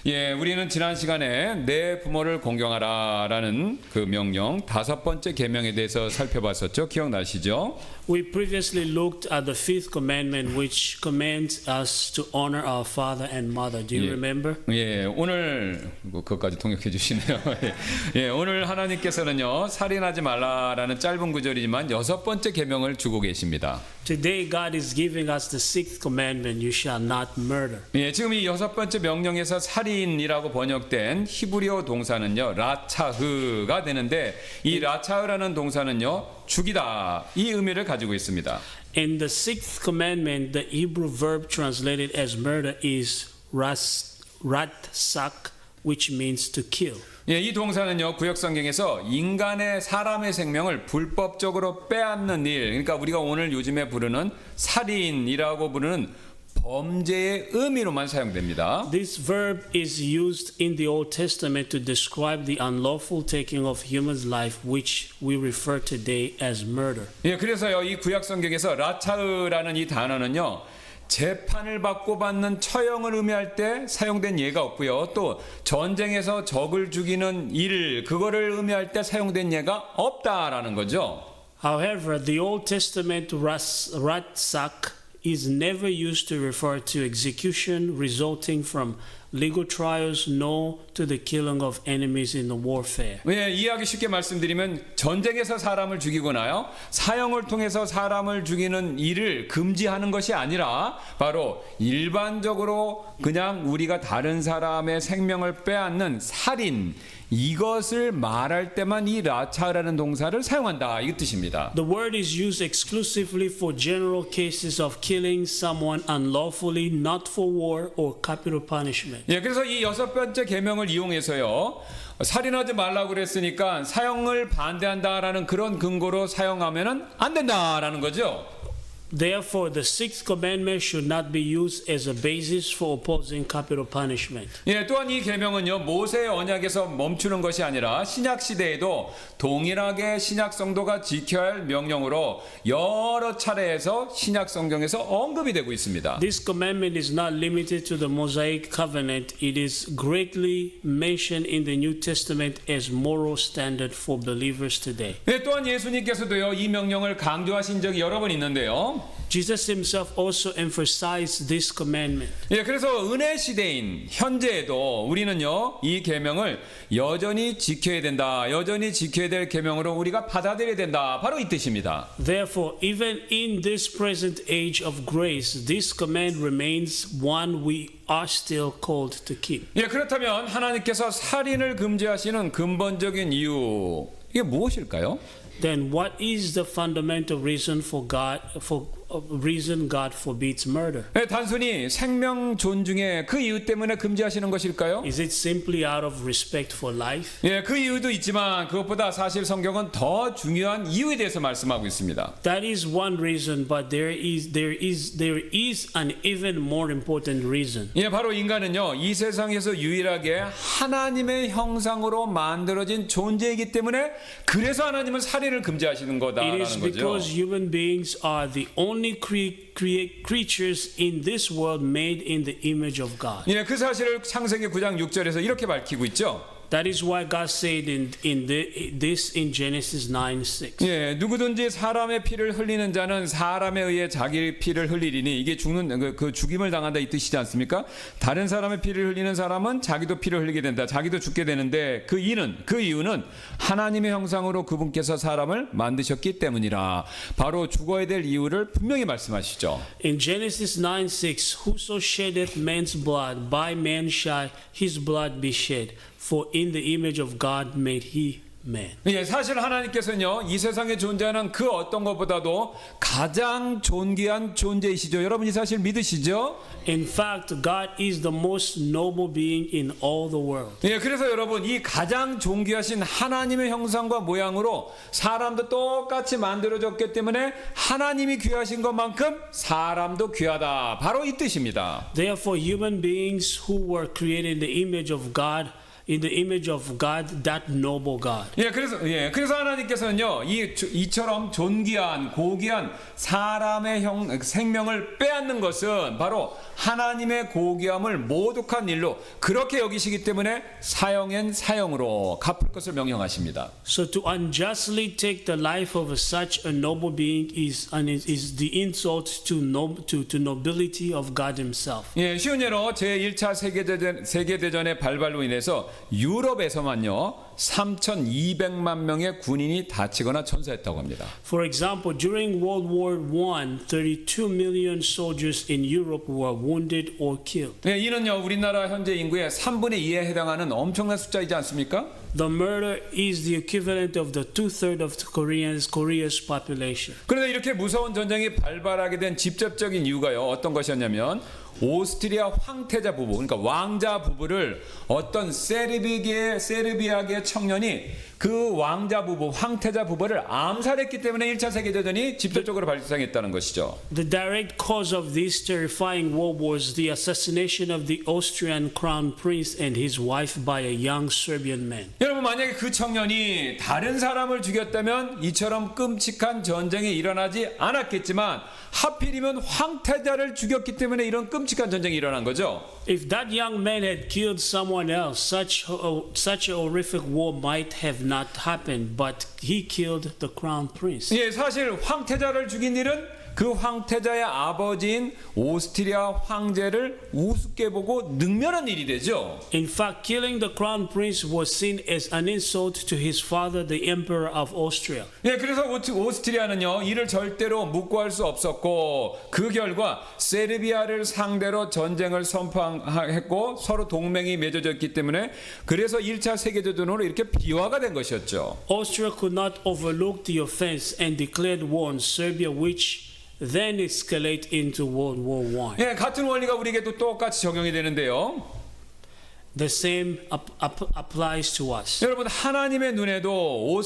예, 우리는 지난 시간에 내 부모를 공경하라라는 그 명령 5번째 계명에 대해서 살펴봤었죠. 기억나시죠? We previously looked at the fifth commandment, which commands us to honor our father and mother. Do you remember? 예, 오늘 그것까지 통역해 주시네요. 예, 오늘 하나님께서는요 살인하지 말라라는 짧은 구절이지만 6번째 계명을 주고 계십니다. Today, God is giving us the sixth commandment: You shall not murder. 예, 지금 이 6번째 명령에서 살인이라고 번역된 히브리어 동사는요 라차흐가 되는데 이 라차흐라는 동사는요 죽이다 이 의미를 가지고 있습니다. In the sixth commandment, the Hebrew verb translated as murder is ratsak, which means to kill. 예, 이 동사는요 구약 성경에서 인간의 사람의 생명을 불법적으로 빼앗는 일, 그러니까 우리가 오늘 요즘에 부르는 살인이라고 부르는 범죄의 의미로만 사용됩니다. This verb is used in the Old Testament to describe the unlawful taking of human's life, which we refer today as murder. 예, 그래서요 이 구약 성경에서 라차흐라는 이 단어는요 재판을 받고 받는 처형을 의미할 때 사용된 예가 없고요. 또 전쟁에서 적을 죽이는 일 그거를 의미할 때 사용된 예가 없다라는 거죠. However, the Old Testament ratsak is never used to refer to execution resulting from legal trials, nor to the killing of enemies in the warfare. 예, 이해하기 쉽게 말씀드리면 전쟁에서 사람을 죽이거나요 사형을 통해서 사람을 죽이는 일을 금지하는 것이 아니라 바로 일반적으로 그냥 우리가 다른 사람의 생명을 빼앗는 살인 이것을 말할 때만 이 라차라는 동사를 사용한다 이 뜻입니다. The word is used exclusively for general cases of killing someone unlawfully, not for war or capital punishment. 예, 그래서 이 6번째 계명을 이용해서요 살인하지 말라고 그랬으니까 사형을 반대한다라는 그런 근거로 사용하면은 안 된다라는 거죠. Therefore, the sixth commandment should not be used as a basis for opposing capital punishment. 예, 또한 이 계명은요 모세의 언약에서 멈추는 것이 아니라 신약 시대에도 동일하게 신약 성도가 지켜야 할 명령으로 여러 차례에서 신약 성경에서 언급이 되고 있습니다. This commandment is not limited to the Mosaic covenant. It is greatly mentioned in the New Testament as moral standard for believers today. 예, 또한 예수님께서도요 이 명령을 강조하신 적이 여러 번 있는데요. Jesus himself also emphasized this commandment. 예, 그래서 은혜 시대인 현재에도 우리는요 이 계명을 여전히 지켜야 된다. 여전히 지켜야 될 계명으로 우리가 받아들여야 된다. 바로 이 뜻입니다. Therefore, even in this present age of grace, this command remains one we are still called to keep. 예, 그렇다면 하나님께서 살인을 금지하시는 근본적인 이유 이게 무엇일까요? Then what is the fundamental reason God forbids murder? 예, 단순히 생명 존중의 그 이유 때문에 금지하시는 것일까요? Is it simply out of respect for life? 예, 그 이유도 있지만 그것보다 사실 성경은 더 중요한 이유에 대해서 말씀하고 있습니다. That is one reason, but there is an even more important reason. 예, 바로 인간은요 이 세상에서 유일하게 하나님의 형상으로 만들어진 존재이기 때문에 그래서 하나님은 살인을 금지하시는 It 거다라는 is 거죠. because human beings are the only creatures in this world made in the image of God. 예, 그 사실을 창세기 9장 6절에서 이렇게 밝히고 있죠. That is why God said this in Genesis 9:6. 예, 누구든지 사람의 피를 흘리는 자는 사람에 의해 자기 피를 흘리리니 이게 죽는 그 죽임을 당한다 이 뜻이지 않습니까? 다른 사람의 피를 흘리는 사람은 자기도 피를 흘리게 된다. 자기도 죽게 되는데 그 이유는 하나님의 형상으로 그분께서 사람을 만드셨기 때문이라. 바로 죽어야 될 이유를 분명히 말씀하시죠. In Genesis 9:6, whoso sheddeth man's blood, by man shall his blood be shed. For in the image of God made he man. 예, 사실 하나님께서는요 이 세상에 존재하는 그 어떤 것보다도 가장 존귀한 존재이시죠. 여러분 이 사실 믿으시죠? In fact, God is the most noble being in all the world. 예, 그래서 여러분 이 가장 존귀하신 하나님의 형상과 모양으로 사람도 똑같이 만들어졌기 때문에 하나님이 귀하신 것만큼 사람도 귀하다. 바로 이 뜻입니다. Therefore, human beings who were created in the image of God in the image of God, that noble God. 그래서 하나님께서는요, 이처럼 존귀한, 고귀한 사람의 생명을 빼앗는 것은 바로 하나님의 고귀함을 모독한 일로 그렇게 여기시기 때문에 사형엔 사형으로 갚을 것을 명령하십니다. So to unjustly take the life of such a noble being is the insult to nobility of God Himself. 예, 쉬운 예로 제1차 세계대전의 발발로 인해서 유럽에서만요 3,200만 명의 군인이 다치거나 전사했다고 합니다. For example, during World War I, 32 million soldiers in Europe were wounded or killed. 예, 이는요 우리나라 현재 인구의 3분의 2에 해당하는 엄청난 숫자이지 않습니까? The murder is the equivalent of the 2/3 of Korea's population. 그런데 이렇게 무서운 전쟁이 발발하게 된 직접적인 이유가요 어떤 것이었냐면 오스트리아 황태자 부부, 그러니까 왕자 부부를 어떤 세르비아계 청년이 그 왕자 부부, 황태자 부부를 암살했기 때문에 1차 세계대전이 직접적으로 발생했다는 것이죠. The direct cause of this terrifying war was the assassination of the Austrian crown prince and his wife by a young Serbian man. 여러분 만약에 그 청년이 다른 사람을 죽였다면 이처럼 끔찍한 전쟁이 일어나지 않았겠지만 하필이면 황태자를 죽였기 때문에 이런 끔찍한 전쟁이 일어난 거죠. If that young man had killed someone else, such a horrific war might have not happened, but he killed the crown prince. 예, 사실 황태자를 죽인 일은 그 황태자의 아버지인 오스트리아 황제를 우습게 보고 능멸한 일이 되죠. In fact, killing the crown prince was seen as an insult to his father, the emperor of Austria. 예, 그래서 오스트리아는요 이를 절대로 묵고할 수 없었고 그 결과 세르비아를 상대로 전쟁을 선포했고 서로 동맹이 맺어졌기 때문에 그래서 1차 세계대전으로 이렇게 비화가 된 것이었죠. Austria could not overlook the offense and declared war on Serbia, which then escalate into World War I. 예, 같은 원리가 우리에게도 똑같이 적용이 되는데요. The same applies to us. 여러분 하나님의 눈에도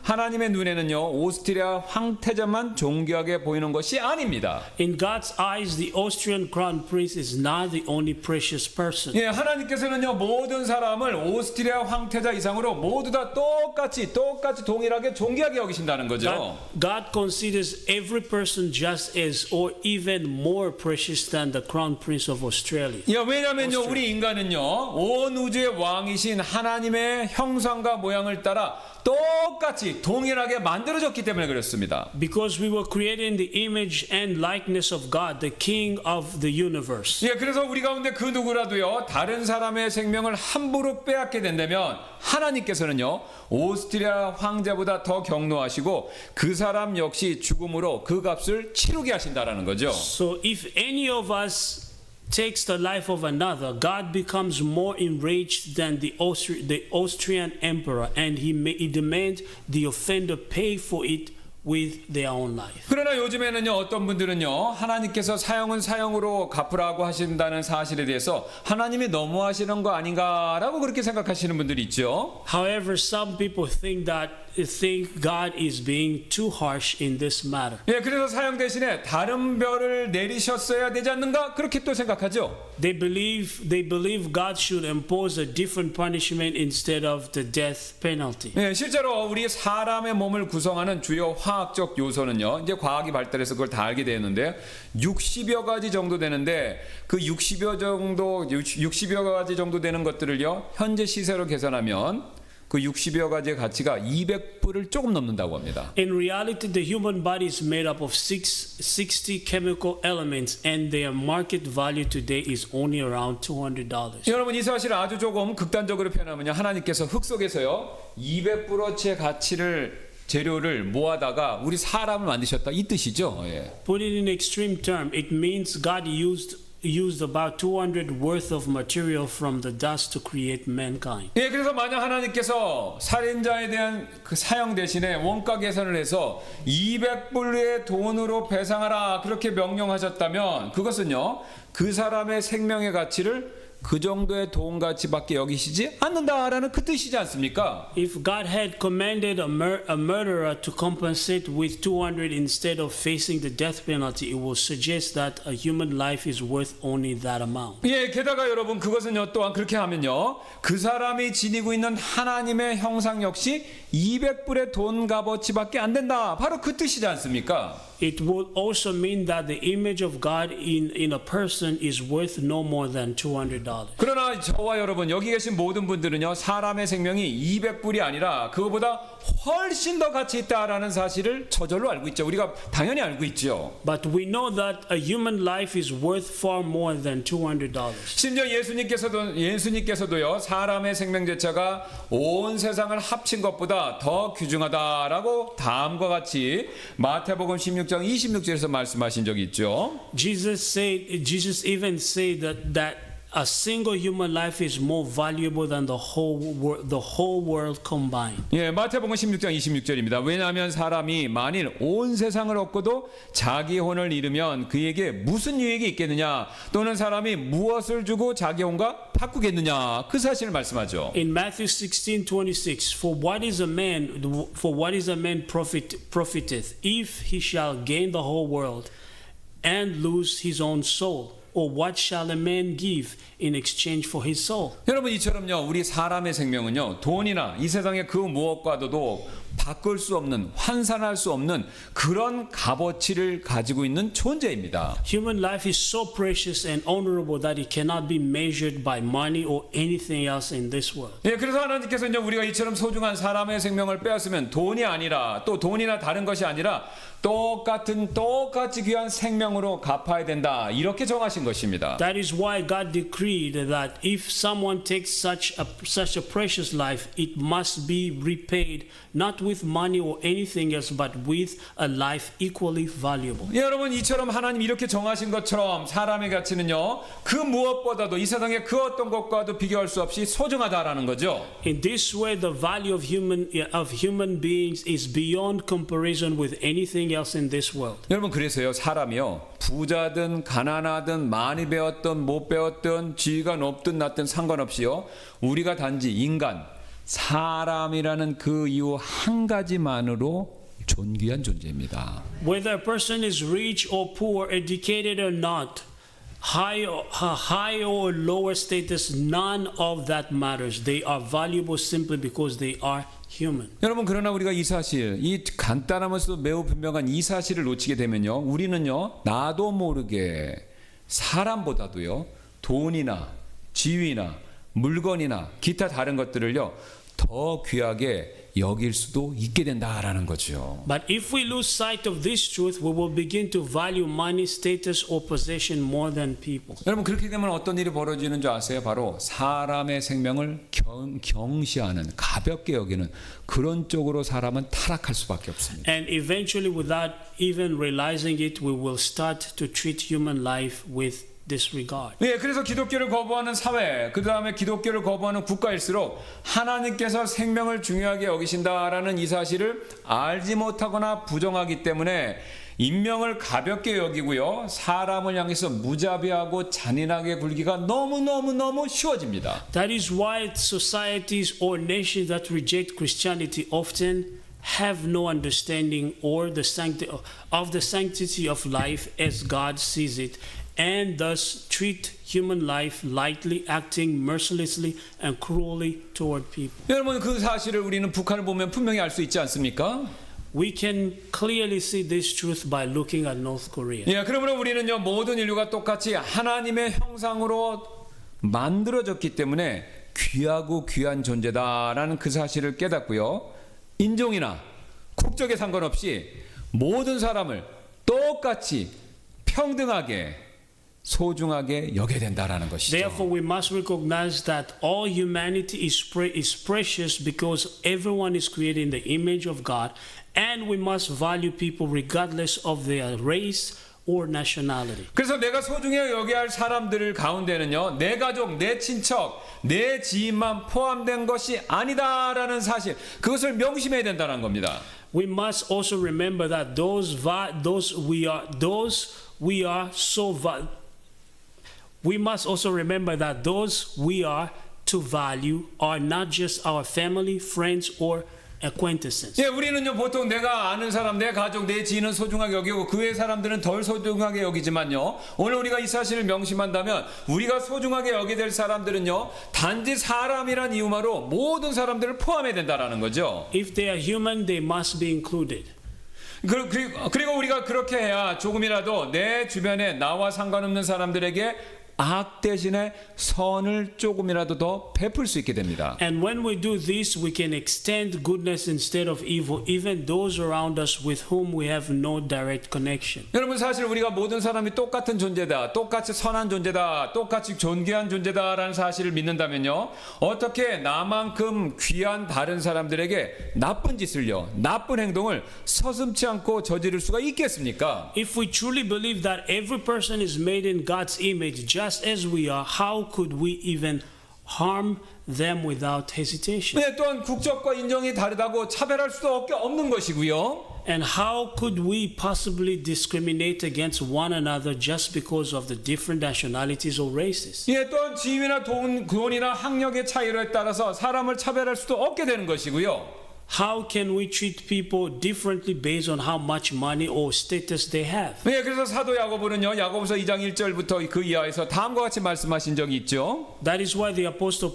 하나님의 눈에는요 오스트리아 황태자만 존귀하게 보이는 것이 아닙니다. In God's eyes, the Austrian crown prince is not the only precious person. 예, 하나님께서는요 모든 사람을 오스트리아 황태자 이상으로 모두 다 똑같이 동일하게 존귀하게 여기신다는 거죠. God considers every person just as or even more precious than the crown prince of Australia. 예, 왜냐면요 우리 인간은요 온 우주의 왕이신 하나님의 형상과 모양을 따라 똑같이 동일하게 만들어졌기 때문에 그렇습니다. Because we were created in the image and likeness of God, the King of the universe. 예, 그래서 우리 가운데 그 누구라도요 다른 사람의 생명을 함부로 빼앗게 된다면 하나님께서는요 오스트리아 황제보다 더 경노하시고 그 사람 역시 죽음으로 그 값을 치르게 하신다라는 거죠. So if any of us takes the life of another, God becomes more enraged than the Austrian emperor, and he demands the offender pay for it with their own life. 그러나 요즘에는요 어떤 분들은요 하나님께서 사형은 사형으로 갚으라고 하신다는 사실에 대해서 하나님이 너무하시는 거 아닌가라고 그렇게 생각하시는 분들이 있죠. However, some people think God is being too harsh in this matter. 예, 그래서 사형 대신에 다른 벌을 내리셨어야 되지 않는가 그렇게 또 생각하죠. They believe God should impose a different punishment instead of the death penalty. 예, 실제로 우리 사람의 몸을 구성하는 주요 화학적 요소는요. 이제 과학이 발달해서 그걸 다 알게 되었는데 60여 가지 정도 되는데 그 60여 가지 정도 되는 것들을요. 현재 시세로 계산하면 그 60여 가지의 가치가 200불을 조금 넘는다고 합니다. In reality, the human body is made up of 60 chemical elements, and their market value today is only around $200. 여러분 이 사실을 아주 조금 극단적으로 표현하면요. 하나님께서 흙 속에서요. 200불어치의 재료를 모아다가 우리 사람을 만드셨다 이 뜻이죠. 예. Put it in extreme term, it means God used about 200 worth of material from the dust to create mankind. 예, 그래서 만약 하나님께서 살인자에 대한 그 사형 대신에 원가 계산을 해서 200불의 돈으로 배상하라 그렇게 명령하셨다면 그것은요 그 사람의 생명의 가치를 그 정도의 돈 가치밖에 여기시지 않는다라는 그 뜻이지 않습니까? If God had commanded a murderer to compensate with 200 instead of facing the death penalty, it will suggest that a human life is worth only that amount. 예, 게다가 여러분 그것은요 또한 그렇게 하면요 그 사람이 지니고 있는 하나님의 형상 역시 200불의 돈 값어치밖에 안 된다. 바로 그 뜻이지 않습니까? It would also mean that the image of God in a person is worth no more than $200. 그러나 저와 여러분 여기 계신 모든 분들은요 사람의 생명이 200불이 아니라 그거보다 훨씬 더 가치 있다라는 사실을 저절로 알고 있죠. 우리가 당연히 알고 있죠. But we know that a human life is worth far more than $200. 심지어 예수님께서도요 사람의 생명 자체가 온 세상을 합친 것보다 더 귀중하다라고 다음과 같이 마태복음 16장 26절에서 말씀하신 적이 있죠. Jesus even said that a single human life is more valuable than the whole world combined. 예, 마태복음 16장 26절입니다. 왜냐하면 사람이 만일 온 세상을 얻고도 자기 혼을 잃으면 그에게 무슨 유익이 있겠느냐? 또는 사람이 무엇을 주고 자기 혼과 바꾸겠느냐? 그 사실을 말씀하죠. In Matthew 16:26, for what is a man profiteth if he shall gain the whole world and lose his own soul? Or what shall a man give in exchange for his soul? 여러분 이처럼요 우리 사람의 생명은요 돈이나 이 세상의 그 무엇과도 바꿀 수 없는 환산할 수 없는 그런 값어치를 가지고 있는 존재입니다. Human life is so precious and honorable that it cannot be measured by money or anything else in this world. 예, 그래서 하나님께서는 우리가 이처럼 소중한 사람의 생명을 빼앗으면 돈이 아니라 또 돈이나 다른 것이 아니라 똑같이 귀한 생명으로 갚아야 된다 이렇게 정하신 것입니다. That is why God decreed that if someone takes such a precious life, it must be repaid not with money or anything else, but with a life equally valuable. 예, 여러분 이처럼 하나님 이렇게 정하신 것처럼 사람의 가치는요 그 무엇보다도 이 세상의 그 어떤 것과도 비교할 수 없이 소중하다라는 거죠. In this way, the value of human beings is beyond comparison with anything else in this world. 여러분 그래서요 사람이요 부자든 가난하든 많이 배웠든 못 배웠든 지위가 높든 낮든 상관없이요 우리가 단지 인간 사람이라는 그 이유 한 가지만으로 존귀한 존재입니다. Whether a person is rich or poor, educated or not, high or lower status, none of that matters. They are valuable simply because they are human. 여러분 그러나 우리가 이 사실 이 간단하면서도 매우 분명한 이 사실을 놓치게 되면요 우리는요 나도 모르게 사람보다도요 돈이나 지위나 물건이나 기타 다른 것들을요 더 귀하게 여길 수도 있게 된다라는 거죠. But if we lose sight of this truth, we will begin to value money, status, or possession more than people. 여러분 그렇게 되면 어떤 일이 벌어지는 줄 아세요? 바로 사람의 생명을 경시하는 가볍게 여기는 그런 쪽으로 사람은 타락할 수밖에 없습니다. And eventually, without even realizing it, we will start to treat human life with disregard. 예, 그래서 기독교를 거부하는 사회, 그 다음에 기독교를 거부하는 국가일수록 하나님께서 생명을 중요하게 여기신다라는 이 사실을 알지 못하거나 부정하기 때문에 인명을 가볍게 여기고요, 사람을 향해서 무자비하고 잔인하게 굴기가 너무 쉬워집니다. That is why societies or nations that reject Christianity often have no understanding or the sanctity of life as God sees it, and thus treat human life lightly, acting mercilessly and cruelly toward people. 여러분 그 사실을 우리는 북한을 보면 분명히 알 수 있지 않습니까? We can clearly see this truth by looking at North Korea. 예, 그러므로 우리는요 모든 인류가 똑같이 하나님의 형상으로 만들어졌기 때문에 귀하고 귀한 존재다라는 그 사실을 깨닫고요, 인종이나 국적에 상관없이 모든 사람을 똑같이 평등하게 소중하게 여겨야 된다라는 것이죠. Therefore, we must recognize that all humanity is precious because everyone is created in the image of God, and we must value people regardless of their race or nationality. 그래서 내가 소중히 여겨야 할 사람들 가운데는요, 내 가족, 내 친척, 내 지인만 포함된 것이 아니다라는 사실, 그것을 명심해야 된다는 겁니다. We must also remember that we must also remember that those we are to value are not just our family, friends, or acquaintances. 예, 우리는요 보통 내가 아는 사람, 내 가족, 내 지인은 소중하게 여기고 그 외 사람들은 덜 소중하게 여기지만요. 오늘 우리가 이 사실을 명심한다면 우리가 소중하게 여기게 될 사람들은요 단지 사람이란 이유만으로 모든 사람들을 포함해야 된다라는 거죠. If they are human, they must be included. 그리고 우리가 그렇게 해야 조금이라도 내 주변에 나와 상관없는 사람들에게 악 대신에 선을 조금이라도 더 베풀 수 있게 됩니다. And when we do this, we can extend goodness instead of evil, even those around us with whom we have no direct connection. 여러분 사실 우리가 모든 사람이 똑같은 존재다, 똑같이 선한 존재다, 똑같이 존귀한 존재다라는 사실을 믿는다면요, 어떻게 나만큼 귀한 다른 사람들에게 나쁜 짓을요, 나쁜 행동을 서슴지 않고 저지를 수가 있겠습니까? If we truly believe that every person is made in God's image, just as we are, how could we even harm them without hesitation? 네, 또한 국적과 인종이 다르다고 차별할 수도 없는 것이고요. And how could we possibly discriminate against one another just because of the different nationalities or races? 예, 또한 지위나 돈이나 학력의 차이에 따라서 사람을 차별할 수도 없게 되는 것이고요. How can we treat people differently based on how much money or status they have? 네, 그래서 사도 야고보는요, 야고보서 2장 1절부터 그 이하에서 다음과 같이 말씀하신 적이 있죠. That is why the Apostle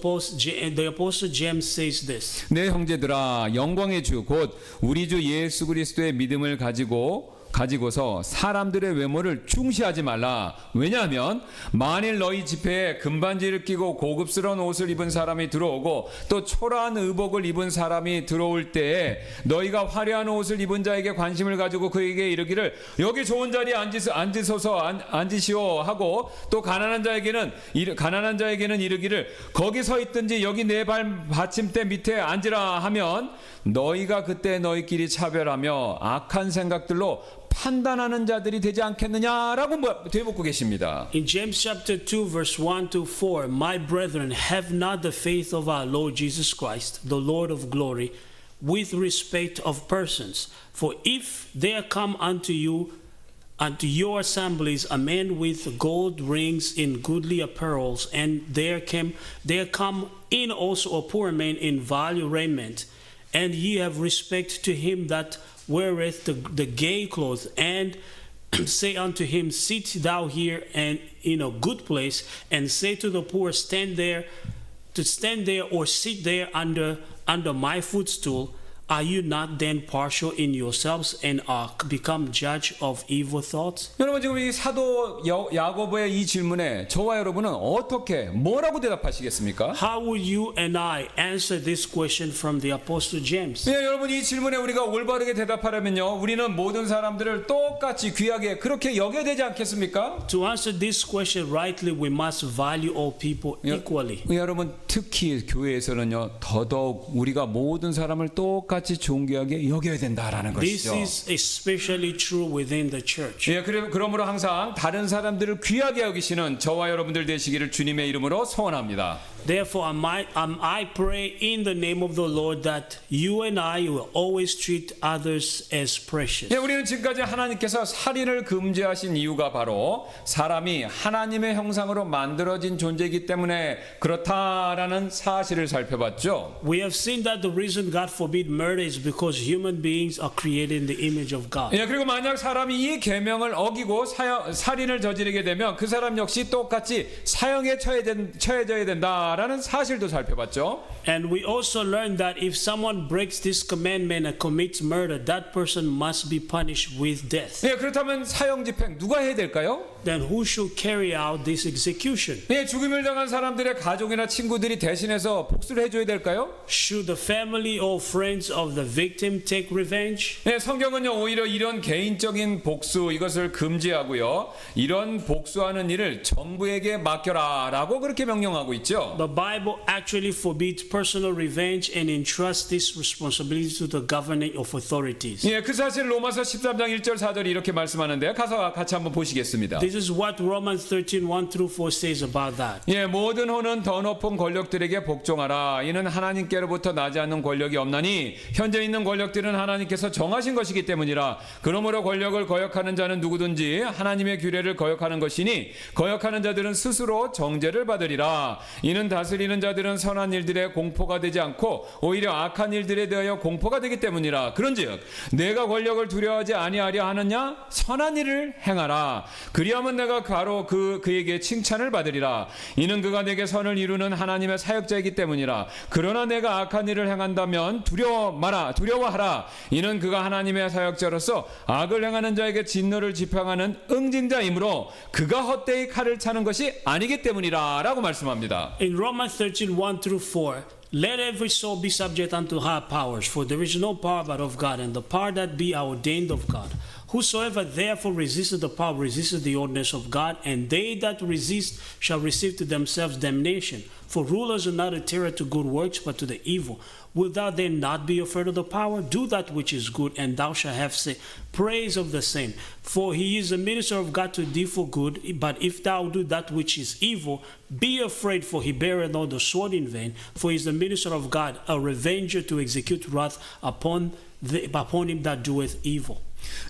James says this. 내 형제들아, 영광의 주 곧 우리 주 예수 그리스도의 믿음을 가지고서 사람들의 외모를 중시하지 말라. 왜냐하면 만일 너희 집회에 금반지를 끼고 고급스러운 옷을 입은 사람이 들어오고 또 초라한 의복을 입은 사람이 들어올 때에 너희가 화려한 옷을 입은 자에게 관심을 가지고 그에게 이르기를 여기 좋은 자리에 앉으시오 하고 또 가난한 자에게는 이르기를 거기 서 있든지 여기 내 발 받침대 밑에 앉으라 하면 너희가 그때 너희끼리 차별하며 악한 생각들로 판단하는 자들이 되지 않겠느냐라고 되묻고 계십니다. In James chapter 2 verse 1 to 4, my brethren, have not the faith of our Lord Jesus Christ, the Lord of glory, with respect of persons. For if there come unto your assemblies a man with gold rings in goodly apparels, and there come in also a poor man in vile raiment, and ye have respect to him that weareth the gay clothes, and say unto him, sit thou here and in a good place, and say to the poor, stand there or sit there under my footstool. Are you not then partial in yourselves and are become judge of evil thoughts? 여러분 지금 이 사도 야고보의 이 질문에 저와 여러분은 뭐라고 대답하시겠습니까? How will you and I answer this question from the Apostle James? 네, 여러분 이 질문에 우리가 올바르게 대답하려면요, 우리는 모든 사람들을 똑같이 귀하게 그렇게 여겨야 되지 않겠습니까? To answer this question rightly, we must value all people equally. 여러분 특히 교회에서는요, 더더욱 우리가 모든 사람을 똑같이 존귀하게 여겨야 된다라는 This 것이죠. is especially true within the church. 예, 그러므로 항상 다른 사람들을 귀하게 여기시는 저와 여러분들 되시기를 주님의 이름으로 소원합니다. Therefore, I pray in the name of the Lord that you and I will always treat others as precious. 예, 우리는 지금까지 하나님께서 살인을 금지하신 이유가 바로 사람이 하나님의 형상으로 만들어진 존재이기 때문에 그렇다라는 사실을 살펴봤죠. We have seen that the reason God forbid murder is because human beings are created in the image of God. 예, 그리고 만약 사람이 이 계명을 어기고 살인을 저지르게 되면 그 사람 역시 똑같이 사형에 처해져야 된다라는 사실도 살펴봤죠. And we also learned that if someone breaks this commandment and commits murder, that person must be punished with death. 예, 그렇다면 사형 집행 누가 해야 될까요? Then who should carry out this execution? 예, 죽임을 당한 사람들의 가족이나 친구들이 대신해서 복수를 해줘야 될까요? Should the family or friends of the victim take revenge? 예, 성경은요 오히려 이런 개인적인 복수 이것을 금지하고요, 이런 복수하는 일을 정부에게 맡겨라라고 그렇게 명령하고 있죠. The Bible actually forbids personal revenge and entrusts this responsibility to the governing of authorities. 예, 그 사실 로마서 13장 1절 4절이 이렇게 말씀하는데 가서 같이 한번 보시겠습니다. This is what Romans 13, 1 through 4 says about that. 예, 모든 호는 더 높은 권력들에게 복종하라. 이는 하나님께로부터 나지 않는 권력이 없나니 현재 있는 권력들은 하나님께서 정하신 것이기 때문이라. 그러므로 권력을 거역하는 자는 누구든지 하나님의 규례를 거역하는 것이니 거역하는 자들은 스스로 정죄를 받으리라. 이는 다스리는 자들은 선한 일들에 공포가 되지 않고 오히려 악한 일들에 대하여 공포가 되기 때문이라. 그런즉 내가 권력을 두려워하지 아니하려 하느냐? 선한 일을 행하라. 그리하면 내가 바로 그에게 칭찬을 받으리라. 이는 그가 내게 선을 이루는 하나님의 사역자이기 때문이라. 그러나 내가 악한 일을 행한다면 두려워하라. 이는 그가 하나님의 사역자로서 악을 행하는 자에게 진노를 지평하는 응징자이므로 그가 헛되이 칼을 차는 것이 아니기 때문이라 라고 말씀합니다. In Romans 13, 1 through 4, let every soul be subject unto higher powers, for there is no power but of God, and the power that be are ordained of God. Whosoever therefore resisteth the power resisteth the ordinance of God, and they that resist shall receive to themselves damnation. For rulers are not a terror to good works, but to the evil. Wilt thou then not be afraid of the power? Do that which is good, and thou shalt have praise of the same. For he is a minister of God to thee for good. But if thou do that which is evil, be afraid, for he beareth not the sword in vain. For he is the minister of God, a revenger to execute wrath upon him that doeth evil.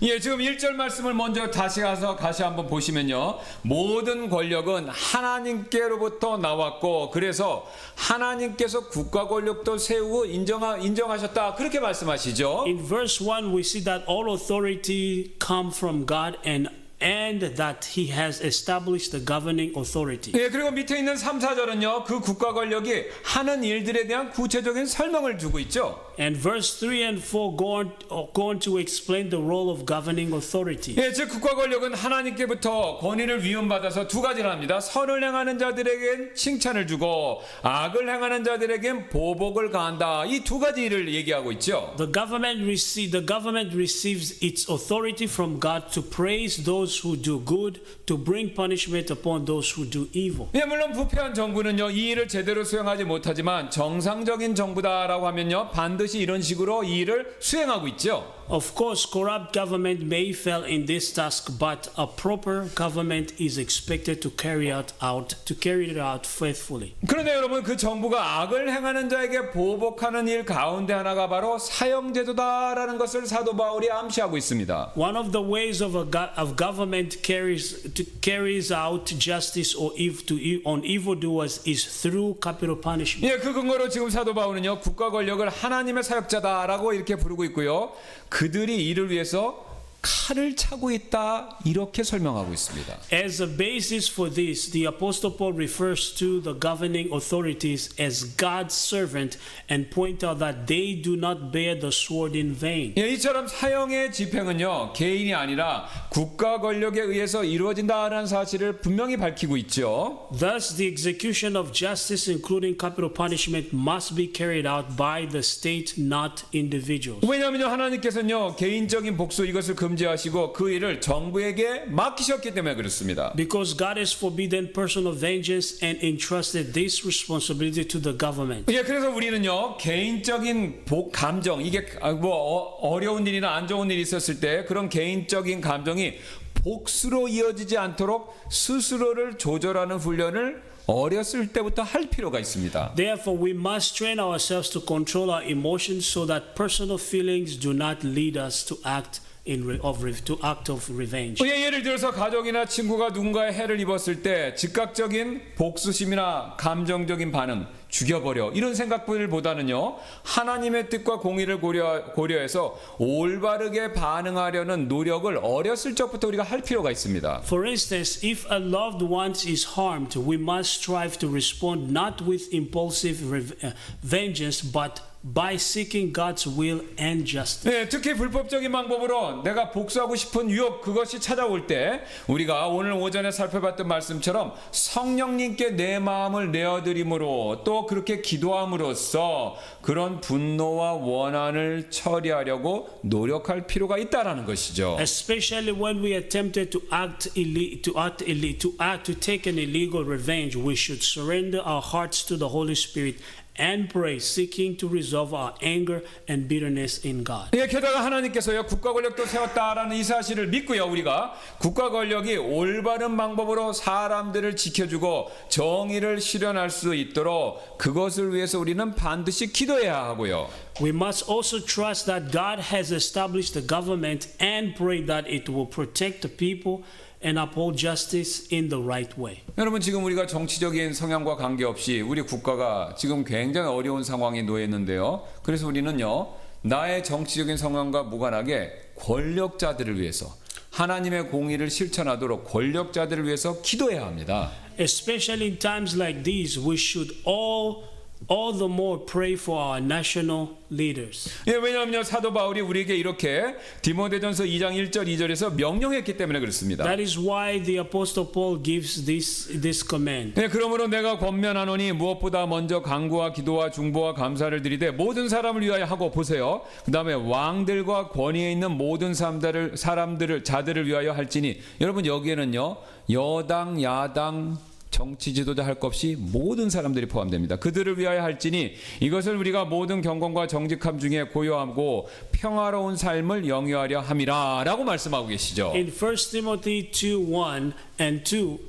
예, 지금 1절 말씀을 먼저 다시 한번 보시면요. 모든 권력은 하나님께로부터 나왔고 그래서 하나님께서 국가 권력도 세우고 인정하셨다. 그렇게 말씀하시죠. In verse 1 we see that all authority come from God and that he has established the governing authority. 예, 그리고 밑에 있는 3, 4절은요. 그 국가 권력이 하는 일들에 대한 구체적인 설명을 주고 있죠. And verse 3 and 4 go on to explain the role of governing authority. 예, 즉 국가 권력은 하나님께부터 권위를 위임받아서 두 가지를 합니다. 선을 행하는 자들에겐 칭찬을 주고 악을 행하는 자들에겐 보복을 가한다. 이 두 가지 일을 얘기하고 있죠. The government receives its authority from God to praise those who do good, to bring punishment upon those who do evil. 예, 물론 부패한 정부는요 이 일을 제대로 수행하지 못하지만 정상적인 정부다라고 하면요 반드시 이런 식으로 이 일을 수행하고 있죠. Of course, corrupt government may fail in this task, but a proper government is expected to carry it out faithfully. 그런데 여러분 그 정부가 악을 행하는 자에게 보복하는 일 가운데 하나가 바로 사형제도다라는 것을 사도 바울이 암시하고 있습니다. One of the ways of government carries out justice on evildoers is through capital punishment. 예, 그 근거로 지금 사도 바울은요 국가 권력을 하나님의 사역자다라고 이렇게 부르고 있고요. 그들이 이를 위해서 칼을 차고 있다 이렇게 설명하고 있습니다. As a basis for this, the Apostle Paul refers to the governing authorities as God's servant and point out that they do not bear the sword in vain. 예, 이처럼 사형의 집행은요 개인이 아니라 국가 권력에 의해서 이루어진다라는 사실을 분명히 밝히고 있죠. Thus, the execution of justice, including capital punishment, must be carried out by the state, not individuals. 왜냐하면요 하나님께서는요 개인적인 복수 이것을 금지하시고 그 일을 정부에게 맡기셨기 때문에 그렇습니다. Because God has forbidden personal vengeance and entrusted this responsibility to the government. 예, 그래서 우리는요 개인적인 감정 이게 뭐 어려운 일이나 안 좋은 일이 있었을 때 그런 개인적인 감정이 복수로 이어지지 않도록 스스로를 조절하는 훈련을 어렸을 때부터 할 필요가 있습니다. Therefore, we must train ourselves to control our emotions so that personal feelings do not lead us to act of revenge. 예를 들어서 가족이나 친구가 누군가의 해를 입었을 때 즉각적인 복수심이나 감정적인 반응, 죽여버려 이런 생각들보다는요 하나님의 뜻과 공의를 고려해서 올바르게 반응하려는 노력을 어렸을 적부터 우리가 할 필요가 있습니다. For instance, if a loved one is harmed, we must strive to respond not with impulsive vengeance, but by seeking God's will and justice. 네, 특히 불법적인 방법으로 내가 복수하고 싶은 유혹 그것이 찾아올 때 우리가 오늘 오전에 살펴봤던 말씀처럼 성령님께 내 마음을 내어드림으로 또 그렇게 기도함으로써 그런 분노와 원한을 처리하려고 노력할 필요가 있다라는 것이죠. Especially when we are tempted to take an illegal revenge, we should surrender our hearts to the Holy Spirit and pray, seeking to resolve our anger and bitterness in God. 예, 게다가 하나님께서요 국가 권력도 세웠다라는 이 사실을 믿고요 우리가 국가 권력이 올바른 방법으로 사람들을 지켜주고 정의를 실현할 수 있도록 그것을 위해서 우리는 반드시 기도해야 하고요. We must also trust that God has established the government and pray that it will protect the people and uphold justice in the right way. 여러분 지금 우리가 정치적인 성향과 관계없이 우리 국가가 지금 굉장히 어려운 상황에 놓였는데요. 그래서 우리는요 나의 정치적인 성향과 무관하게 권력자들을 위해서 하나님의 공의를 실천하도록 권력자들을 위해서 기도해야 합니다. Especially in times like these, we should all the more pray for our national leaders. 예, 왜냐하면요 사도 바울이 우리에게 이렇게 디모데전서 2장 1절 2절에서 명령했기 때문에 그렇습니다. That is why the Apostle Paul gives this command. 네, 그러므로 내가 권면하노니 무엇보다 먼저 간구와 기도와 중보와 감사를 드리되 모든 사람을 위하여 하고 보세요. 그 다음에 왕들과 권위에 있는 모든 자들을 위하여 할지니 여러분 여기에는요 여당 야당 정치 지도자 할 것 없이 모든 사람들이 포함됩니다. 그들을 위하여 할지니 이것을 우리가 모든 경건과 정직함 중에 고요하고 평화로운 삶을 영위하려 함이라 라고 말씀하고 계시죠. In 1 Timothy 2:1 and 2,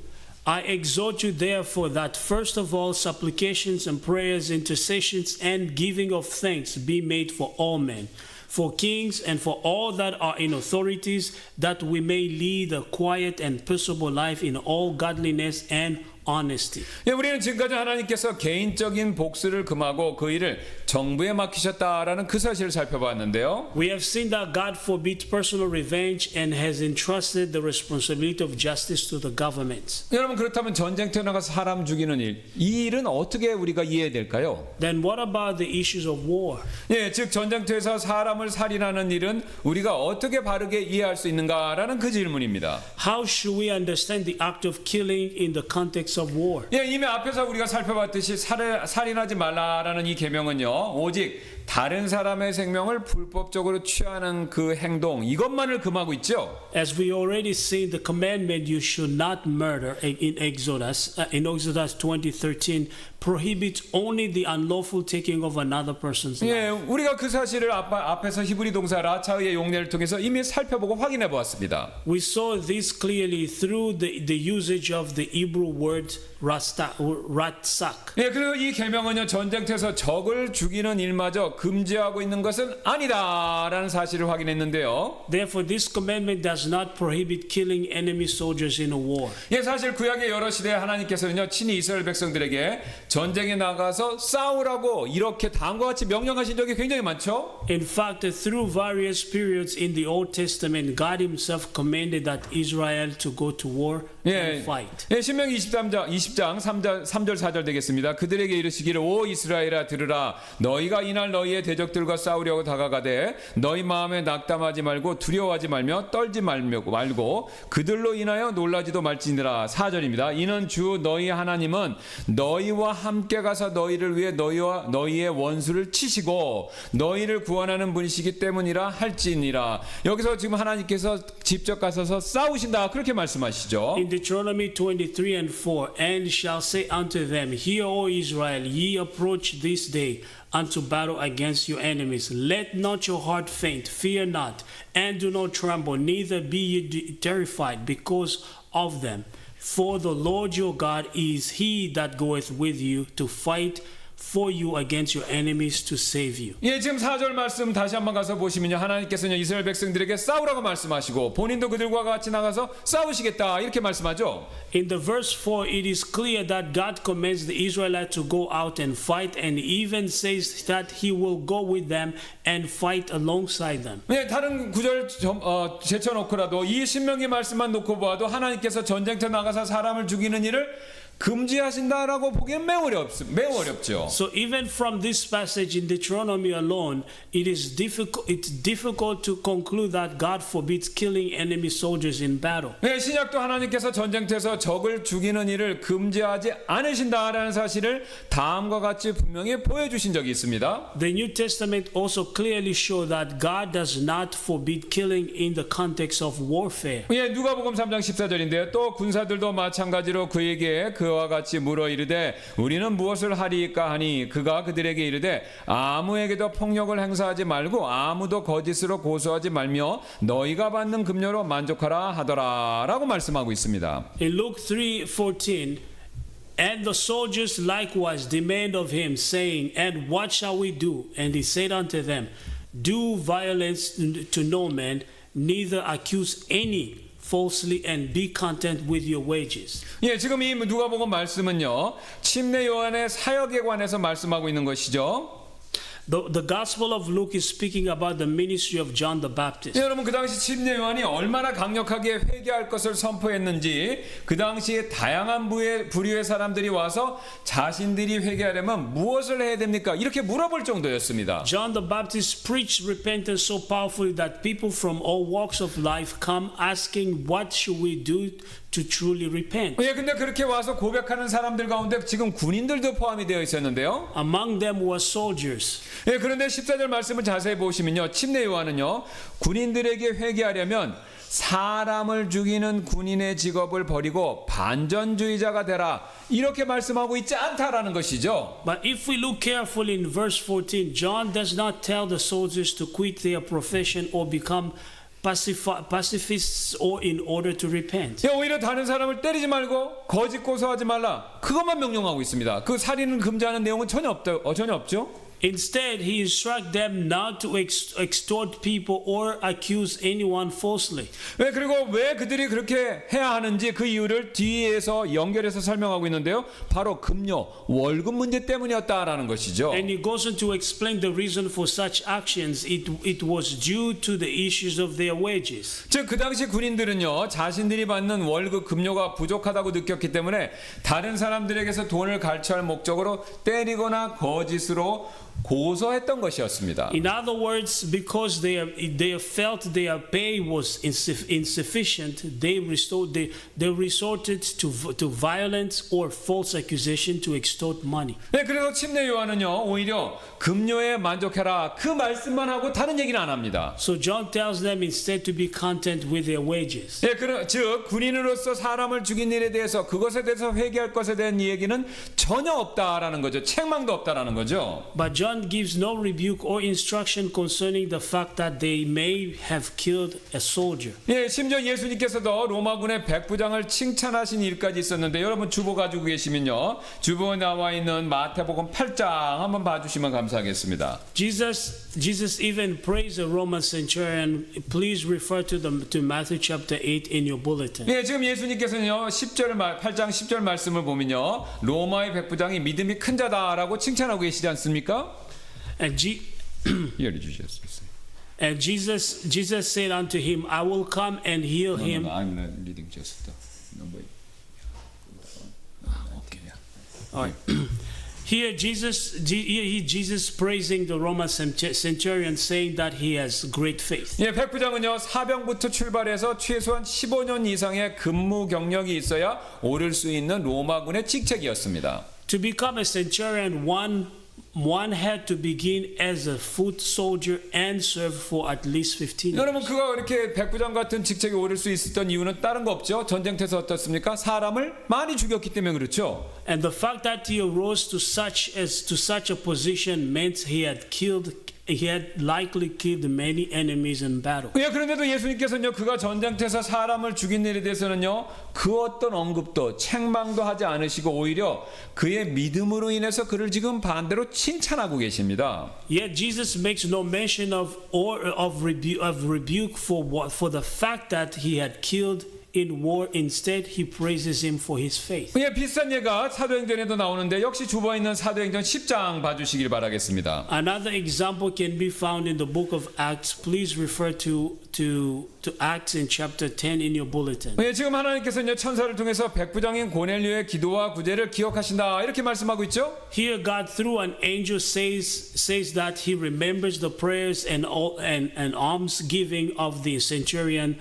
I exhort you therefore that first of all supplications and prayers, intercessions and giving of thanks be made for all men, for kings and for all that are in authorities, that we may lead a quiet and peaceable life in all godliness and honesty. 예, 우리는 지금까지 하나님께서 개인적인 복수를 금하고 그 일을 정부에 맡기셨다라는 그 사실을 살펴봤는데요. We have seen that God forbids personal revenge and has entrusted the responsibility of justice to the governments. 여러분 그렇다면 전쟁터에 나가서 사람 죽이는 일, 이 일은 어떻게 우리가 이해해야 될까요? Then what about the issues of war? 예, 즉 전쟁터에서 사람을 살인하는 일은 우리가 어떻게 바르게 이해할 수 있는가라는 그 질문입니다. How should we understand the act of killing in the context of war? 예, 이미 앞에서 우리가 살펴봤듯이 살인하지 말라라는 이 계명은요. 오직 다른 사람의 생명을 불법적으로 취하는 그 행동 이것만을 금하고 있죠. As we already seen, the commandment you should not murder in Exodus 20:13 prohibits only the unlawful taking of another person's life. 예, 우리가 그 사실을 앞에서 히브리 동사 라차의 용례를 통해서 이미 살펴보고 확인해 보았습니다. We saw this clearly through the usage of the Hebrew word ratsak. 예, 그리고 이 계명은요 전쟁터에서 적을 죽이는 일마저 금지하고 있는 것은 아니다라는 사실을 확인했는데요. Therefore, this commandment does not prohibit killing enemy soldiers in a war. 예, 사실 구약의 여러 시대에 하나님께서는요 친히 이스라엘 백성들에게 전쟁에 나가서 싸우라고 이렇게 다음과 같이 명령하신 적이 굉장히 많죠. In fact, through various periods in the Old Testament, God Himself commanded that Israel to go to war and fight. 예, 신명기 20장 3절 4절 되겠습니다. 그들에게 이르시기를 오 이스라엘아 들으라 너희가 이날 너희의 대적들과 싸우려고 다가가되 너희 마음에 낙담하지 말고 두려워하지 말며 떨지 말고 그들로 인하여 놀라지도 말지니라. 4절입니다. 이는 주 너희 하나님은 너희와 함께 가서 너희를 위해 너희와 너희의 원수를 치시고 너희를 구원하는 분이시기 때문이라 할지니라. 여기서 지금 하나님께서 직접 가셔서 싸우신다 그렇게 말씀하시죠. In Deuteronomy 23 and 4, and shall say unto them, Hear, O Israel, ye approach this day unto battle against your enemies. Let not your heart faint, fear not, and do not tremble, neither be ye terrified because of them. For the Lord your God is he that goeth with you to fight for you against your enemies to save you. 예, 지금 4절 말씀 다시 한번 가서 보시면요. 하나님께서는 이스라엘 백성들에게 싸우라고 말씀하시고 본인도 그들과 같이 나가서 싸우시겠다 이렇게 말씀하죠. In the verse 4, it is clear that God commands the Israelites to go out and fight, and even says that He will go with them and fight alongside them. 네, 다른 구절 제쳐놓고라도 이 신명기 말씀만 놓고 보아도 하나님께서 전쟁터 나가서 사람을 죽이는 일을 금지하신다라고 보기엔 매우 어렵죠. So even from this passage in Deuteronomy alone, it's difficult to conclude that God forbids killing enemy soldiers in battle. 네, 신약도 하나님께서 전쟁터에서 적을 죽이는 일을 금지하지 않으신다라는 사실을 다음과 같이 분명히 보여주신 적이 있습니다. The New Testament also clearly shows that God does not forbid killing in the context of warfare. 예, 누가복음 3장 14절인데요. 또 군사들도 마찬가지로 그에게 그와 같이 물어 이르되 우리는 무엇을 하리이까 하니 그가 그들에게 이르되 아무에게도 폭력을 행사하지 말고 아무도 거짓으로 고소하지 말며 너희가 받는 급료로 만족하라 하더라라고 말씀하고 있습니다. In Luke 3:14, and the soldiers likewise demand of him, saying, And what shall we do? And he said unto them, Do violence to no man, neither accuse any falsely, and be content with your wages. 예, 지금 이 누가복음 말씀은요. 침례 요한의 사역에 관해서 말씀하고 있는 것이죠. The Gospel of Luke is speaking about the ministry of John the Baptist. 예, 여러분 그 당시 침례 요한이 얼마나 강력하게 회개할 것을 선포했는지 그 당시에 다양한 부류의 사람들이 와서 자신들이 회개하려면 무엇을 해야 됩니까? 이렇게 물어볼 정도였습니다. John the Baptist preached repentance so powerfully that people from all walks of life come asking, What should we do to truly repent? 예, 근데 그렇게 와서 고백하는 사람들 가운데 지금 군인들도 포함이 되어 있었는데요. Among them were soldiers. 예, 그런데 14절 말씀을 자세히 보시면요. 침례 요한은요. 군인들에게 회개하려면 사람을 죽이는 군인의 직업을 버리고 반전주의자가 되라. 이렇게 말씀하고 있지 않다라는 것이죠. But if we look carefully in verse 14, John does not tell the soldiers to quit their profession or become pacifists or in order to repent. 예, 오히려 다른 사람을 때리지 말고 거짓 고소하지 말라. 그것만 명령하고 있습니다. 그 살인을 금지하는 내용은 전혀 없죠. Instead, he instructs them not to extort people or accuse anyone falsely. 왜 그리고 왜 그들이 그렇게 해야 하는지 그 이유를 뒤에서 연결해서 설명하고 있는데요. 바로 급료, 월급 문제 때문이었다라는 것이죠. And he goes on to explain the reason for such actions. It was due to the issues of their wages. 즉 그 당시 군인들은요. 자신들이 받는 월급 급료가 부족하다고 느꼈기 때문에 다른 사람들에게서 돈을 갈취할 목적으로 때리거나 거짓으로 고소했던 것이었습니다. In other words, because they felt their pay was insufficient, they resorted to violence or false accusation to extort money. 네, 그래서 침례 요한은요 오히려 급료에 만족해라 그 말씀만 하고 다른 얘기는 안 합니다. So John tells them instead to be content with their wages. 예, 즉 군인으로서 사람을 죽인 일에 대해서 그것에 대해서 회개할 것에 대한 얘기는 전혀 없다라는 거죠. 책망도 없다라는 거죠. But John gives no rebuke or instruction concerning the fact that they may have killed a soldier. 예, 심지어 예수님께서도 로마군의 백부장을 칭찬하신 일까지 있었는데 여러분 주보 가지고 계시면요. 주보에 나와 있는 마태복음 8장 한번 봐주시면 감사하겠습니다. Jesus even praised a Roman centurion. Please refer to Matthew chapter 8 in your bulletin. 예, 지금 예수님께서는요 8장 10절 말씀을 보면요 로마의 백부장이 믿음이 큰 자다라고 칭찬하고 계시지 않습니까? And Jesus said unto him, I will come and heal him. No, I'm not reading just nobody. Okay. All right. Here Jesus praising the Roman centurion, saying that he has great faith. 예, 백부장은요 사병부터 출발해서 최소한 15년 이상의 근무 경력이 있어야 오를 수 있는 로마군의 직책이었습니다. To become a centurion, one had to begin as a foot soldier and serve for at least 15 years. 여러분 그가 이렇게 백부장 같은 직책에 오를 수 있었던 이유는 다른 거 없죠. 전쟁터에서 어떻습니까? 사람을 많이 죽였기 때문에 그렇죠. And the fact that he arose to such a position meant he had likely killed many enemies in battle. 예, 그런데도 예수님께서는요 그가 전쟁터에서 사람을 죽인 일에 대해서는요 그 어떤 언급도 책망도 하지 않으시고 오히려 그의 믿음으로 인해서 그를 지금 반대로 칭찬하고 계십니다. Yet Jesus makes no mention of rebuke for the fact that he had killed in war. Instead, he praises him for his faith. 예, 비슷한 예가 사도행전에도 나오는데 역시 주보 있는 사도행전 10장 봐주시길 바라겠습니다. Another example can be found in the book of Acts. Please refer to Acts in chapter 10 in your bulletin. 예, 지금 하나님께서는 천사를 통해서 백부장인 고넬료의 기도와 구제를 기억하신다 이렇게 말씀하고 있죠. Here, God through an angel says that He remembers the prayers and almsgiving of the centurion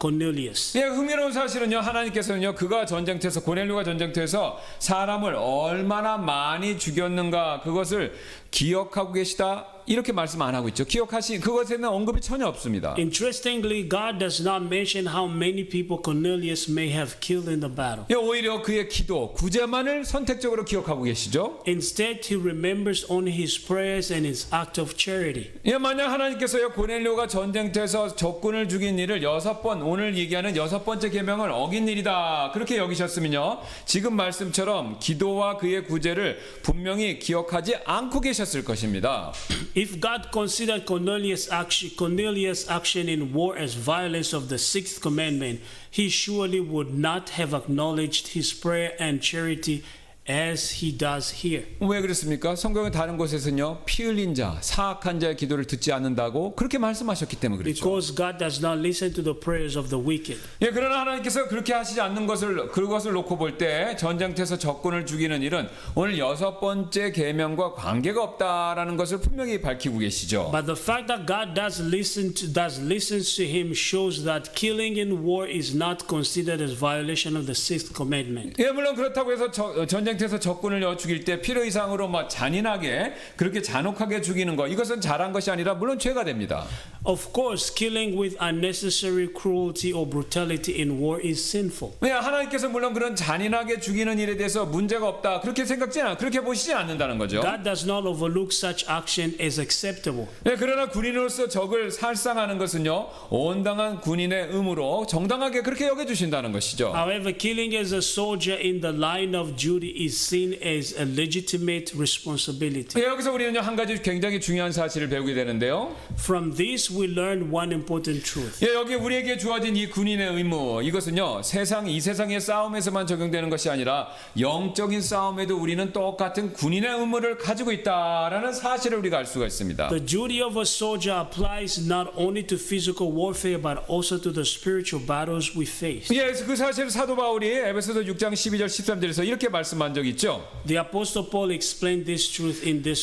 Cornelius. 예, 흥미로운 사실은요, 하나님께서는요, 그가 전쟁터에서 고넬료가 전쟁터에서 사람을 얼마나 많이 죽였는가 그것을 기억하고 계시다. 이렇게 말씀 안 하고 있죠. 그것에는 언급이 전혀 없습니다. Interestingly, God does not mention how many people Cornelius may have killed in the battle. 예, 오히려 그의 기도, 구제만을 선택적으로 기억하고 계시죠. Instead, He remembers only His prayers and His act of charity. 예, 만약 하나님께서요, 고넬료가 전쟁터에서 적군을 죽인 일을 6번, 오늘 얘기하는 6번째 계명을 어긴 일이다 그렇게 여기셨으면요, 지금 말씀처럼 기도와 그의 구제를 분명히 기억하지 않고 계셨을 것입니다. If God considered Cornelius' action in war as violence of the sixth commandment, He surely would not have acknowledged his prayer and charity as He does here. 왜 그렇습니까? 성경의 다른 곳에서는요, 피 흘린 자, 사악한 자의 기도를 듣지 않는다고 그렇게 말씀하셨기 때문에 그렇죠. Because God does not listen to the prayers of the wicked. 예, 그러나 하나님께서 그렇게 하시지 않는 그것을 놓고 볼 때 전쟁터에서 적군을 죽이는 일은 오늘 6번째 계명과 관계가 없다라는 것을 분명히 밝히고 계시죠. But the fact that God listens to him shows that killing in war is not considered as violation of the sixth commandment. 예, 물론 그렇다고 해서 전쟁터에서 적군을 죽일 때 필요 이상으로 잔인하게 그렇게 잔혹하게 죽이는 거 이것은 잘한 것이 아니라 물론 죄가 됩니다. Of course, killing with unnecessary cruelty or brutality in war is sinful. 예, 하나님께서 물론 그런 잔인하게 죽이는 일에 대해서 문제가 없다 그렇게 보시지 않는다는 거죠. God does not overlook such action as acceptable. 예, 그러나 군인으로서 적을 살상하는 것은요, 온당한 군인의 의무로 정당하게 그렇게 여겨주신다는 것이죠. However, killing as a soldier in the line of duty is seen as a legitimate responsibility. 예, 여기서 우리는 한 가지 굉장히 중요한 사실을 배우게 되는데요. From this, we learn one important truth. 예, 여기 우리에게 주어진 이 군인의 의무, 이것은요, 이 세상의 싸움에서만 적용되는 것이 아니라 영적인 싸움에도 우리는 똑같은 군인의 의무를 가지고 있다라는 사실을 우리가 알 수가 있습니다. The duty of a soldier applies not only to physical warfare but also to the spiritual battles we face. 예, 그 사실 사도 바울이 에베소서 6장 12절 13절에서 이렇게 말씀한 적이 있죠. The Apostle Paul explained this truth in the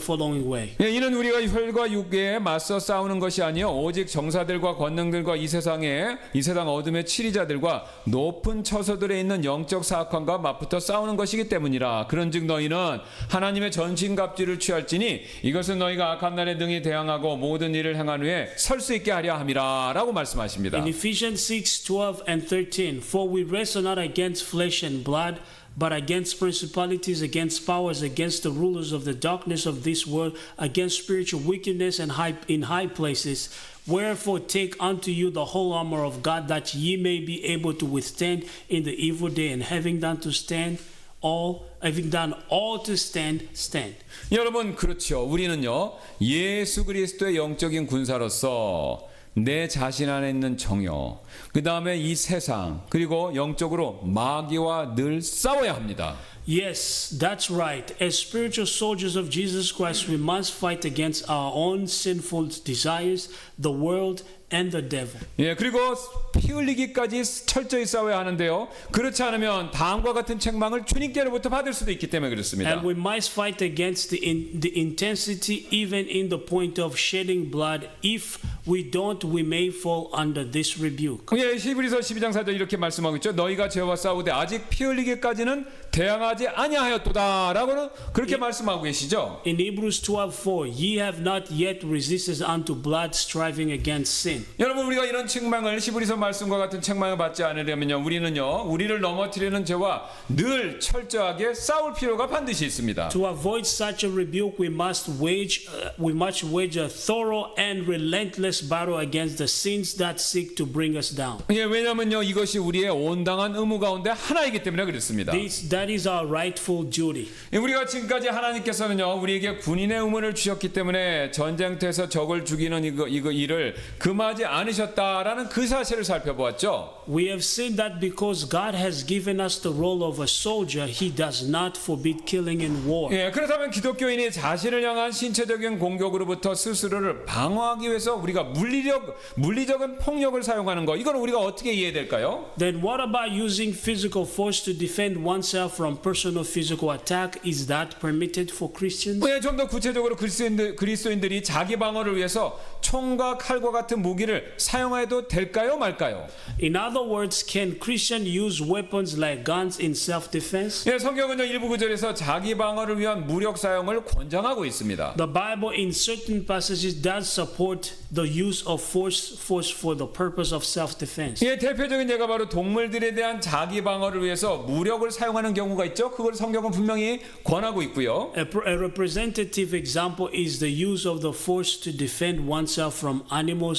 following way. 예, 이는 우리가 혈과 육에 맞서 싸우는 것이 아니요 오직 정사들과 권능들과 이 세상 어둠의 치리자들과 높은 처소들에 있는 영적 사악함과 맞붙어 싸우는 것이기 때문이라. 그런즉 너희는 하나님의 전신갑주를 취할지니 이것은 너희가 악한 날에 능히 대항하고 모든 일을 행한 후에 설 수 있게 하려 함이라라고 말씀하십니다. In Ephesians 6:12 and 13, for we wrestle not against flesh and blood, but against principalities, against powers, against the rulers of the darkness of this world, against spiritual wickedness in high places. Wherefore take unto you the whole armor of God, that ye may be able to withstand in the evil day, and having done all to stand. 여러분, 그렇죠. 우리는요, 예수 그리스도의 영적인 군사로서 내 자신 안에 있는 정욕, 그 다음에 이 세상, 그리고 영적으로 마귀와 늘 싸워야 합니다. Yes, that's right. As spiritual soldiers of Jesus Christ, we must fight against our own sinful desires, the world, and the devil. 예, 그리고 피 흘리기까지 철저히 싸워야 하는데요. 그렇지 않으면 다음과 같은 책망을 주님께로부터 받을 수도 있기 때문에 그렇습니다. And we must fight against the intensity, even in the point of shedding blood. If we don't, we may fall under this rebuke. 예, 히브리서 12장 4절 이렇게 말씀하고 있죠. 너희가 죄와 싸우되 아직 피 흘리기까지는 대항하지 아니하였도다라고는 그렇게 말씀하고 계시죠. In Hebrews 12:4, ye have not yet resisted unto blood, striving against sin. 여러분, 우리가 이런 책망을 히브리서 말씀과 같은 책망을 받지 않으려면요, 우리를 넘어뜨리는 죄와 늘 철저하게 싸울 필요가 반드시 있습니다. To avoid such a rebuke, we must wage a thorough and relentless endless battle against the sins that seek to bring us down. 예, 왜냐면요 이것이 우리의 온당한 의무 가운데 하나이기 때문에 그렇습니다. That is our rightful duty. 예, 우리가 지금까지 하나님께서는요 우리에게 군인의 의무를 주셨기 때문에 전쟁터에서 적을 죽이는 이거 일을 금하지 않으셨다라는 그 사실을 살펴보았죠. We have seen that because God has given us the role of a soldier, He does not forbid killing in war. 예, 그렇다면 기독교인이 자신을 향한 신체적인 공격으로부터 스스로를 방어하기 위해서 우리가 물리적인 폭력을 사용하는 거 이건 우리가 어떻게 이해될까요? Then what about using physical force to defend oneself from personal physical attack? Is that permitted for Christians? 예, 좀 더 구체적으로 그리스도인들이 자기 방어를 위해서 총과 칼과 같은 무기를 사용해도 될까요, 말까요? In other words, can Christians use weapons like guns in self-defense? 예, 성경은요 일부 구절에서 자기 방어를 위한 무력 사용을 권장하고 있습니다. The Bible in certain passages does support the use of force for the purpose of self-defense. 예, 대표적인 예가 바로 동물들에 대한 자기 방어를 위해서 무력을 사용하는 경우가 있죠. 그걸 성경은 분명히 권하고 있고요. A representative example is the use of the force to defend oneself from animal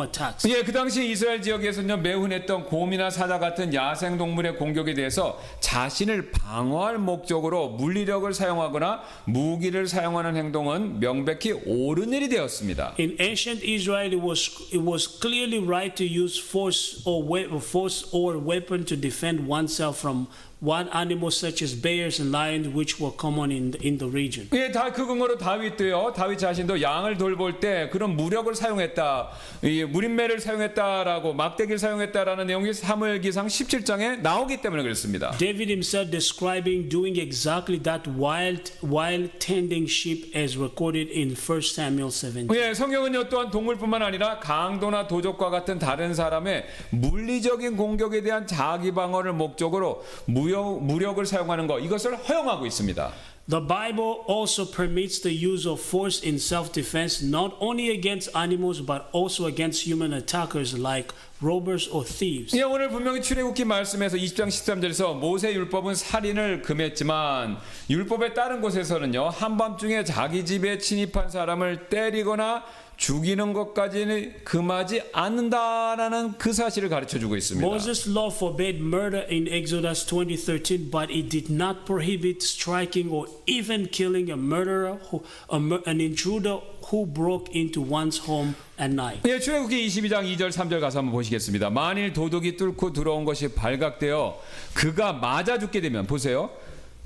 attacks. 예, 그 당시 이스라엘 지역에서는요 매우 흔했던 곰이나 사자 같은 야생 동물의 공격에 대해서 자신을 방어할 목적으로 물리력을 사용하거나 무기를 사용하는 행동은 명백히 옳은 일이 되었습니다. In ancient Israel, it was clearly right to use force or weapon to defend oneself from wild animals such as bears and lions, which were common in the region. 예, 다 그 근거로 다윗 자신도 양을 돌볼 때 그런 무력을 사용했다, 이 무림매를 사용했다라고 막대기를 사용했다라는 내용이 사무엘기상 17장에 나오기 때문에 그렇습니다. David himself describing doing exactly that while tending sheep as recorded in 1 Samuel 17. 예, 성경은요 또한 동물뿐만 아니라 강도나 도적과 같은 다른 사람의 물리적인 공격에 대한 자기 방어를 목적으로 무력을 사용하는 것 이것을 허용하고 있습니다. The Bible also permits the use of force in self-defense not only against animals but also against human attackers like robbers or thieves. 예, 오늘 분명히 출애굽기 말씀에서 20장 13절에서 모세 율법은 살인을 금했지만 율법에 따른 곳에서는요 한밤중에 자기 집에 침입한 사람을 때리거나 죽이는 것까지는 금하지 않는다라는 그 사실을 가르쳐주고 있습니다. Moses' law forbade murder in Exodus 20:13, but it did not prohibit striking or even killing a murderer, an intruder who broke into one's home at night. 예, 출애굽기 22장 2절 3절 가서 한번 보시겠습니다. 만일 도둑이 뚫고 들어온 것이 발각되어 그가 맞아 죽게 되면 보세요.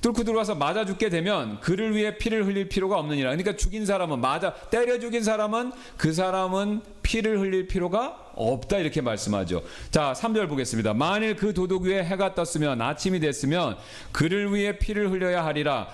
뚫고 들어와서 맞아 죽게 되면 그를 위해 피를 흘릴 필요가 없느니라. 그러니까 죽인 사람은 때려 죽인 사람은 그 사람은 피를 흘릴 필요가 없다 이렇게 말씀하죠. 자, 3절 보겠습니다. 만일 그 도둑 위에 해가 떴으면 아침이 됐으면 그를 위해 피를 흘려야 하리라.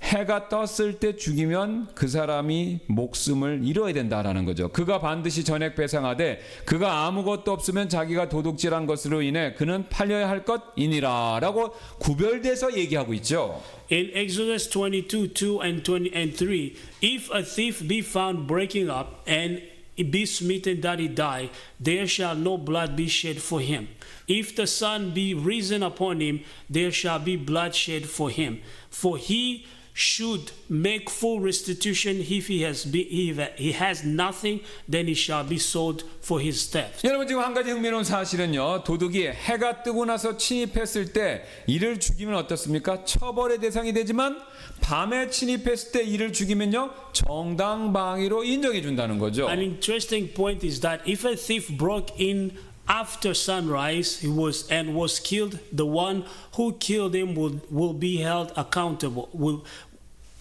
해가 떴을 때 죽이면 그 사람이 목숨을 잃어야 된다라는 거죠. 그가 반드시 전액 배상하되 그가 아무것도 없으면 자기가 도둑질한 것으로 인해 그는 팔려야 할 것이니라 라고 구별돼서 얘기하고 있죠. In Exodus 22:2 and 3, if a thief be found breaking up and be smitten that he die, there shall no blood be shed for him. If the sun be risen upon him, there shall be blood shed for him. For he should make full restitution. If he has nothing, then he shall be sold for his theft. 여러분 지금 한 가지 흥미로운 사실은요. 도둑이 해가 뜨고 나서 침입했을 때 이를 죽이면 어떻습니까? 처벌의 대상이 되지만 밤에 침입했을 때 이를 죽이면요. 정당방위로 인정해 준다는 거죠. An interesting point is that if a thief broke in after sunrise, was killed, the one who killed him will be held accountable.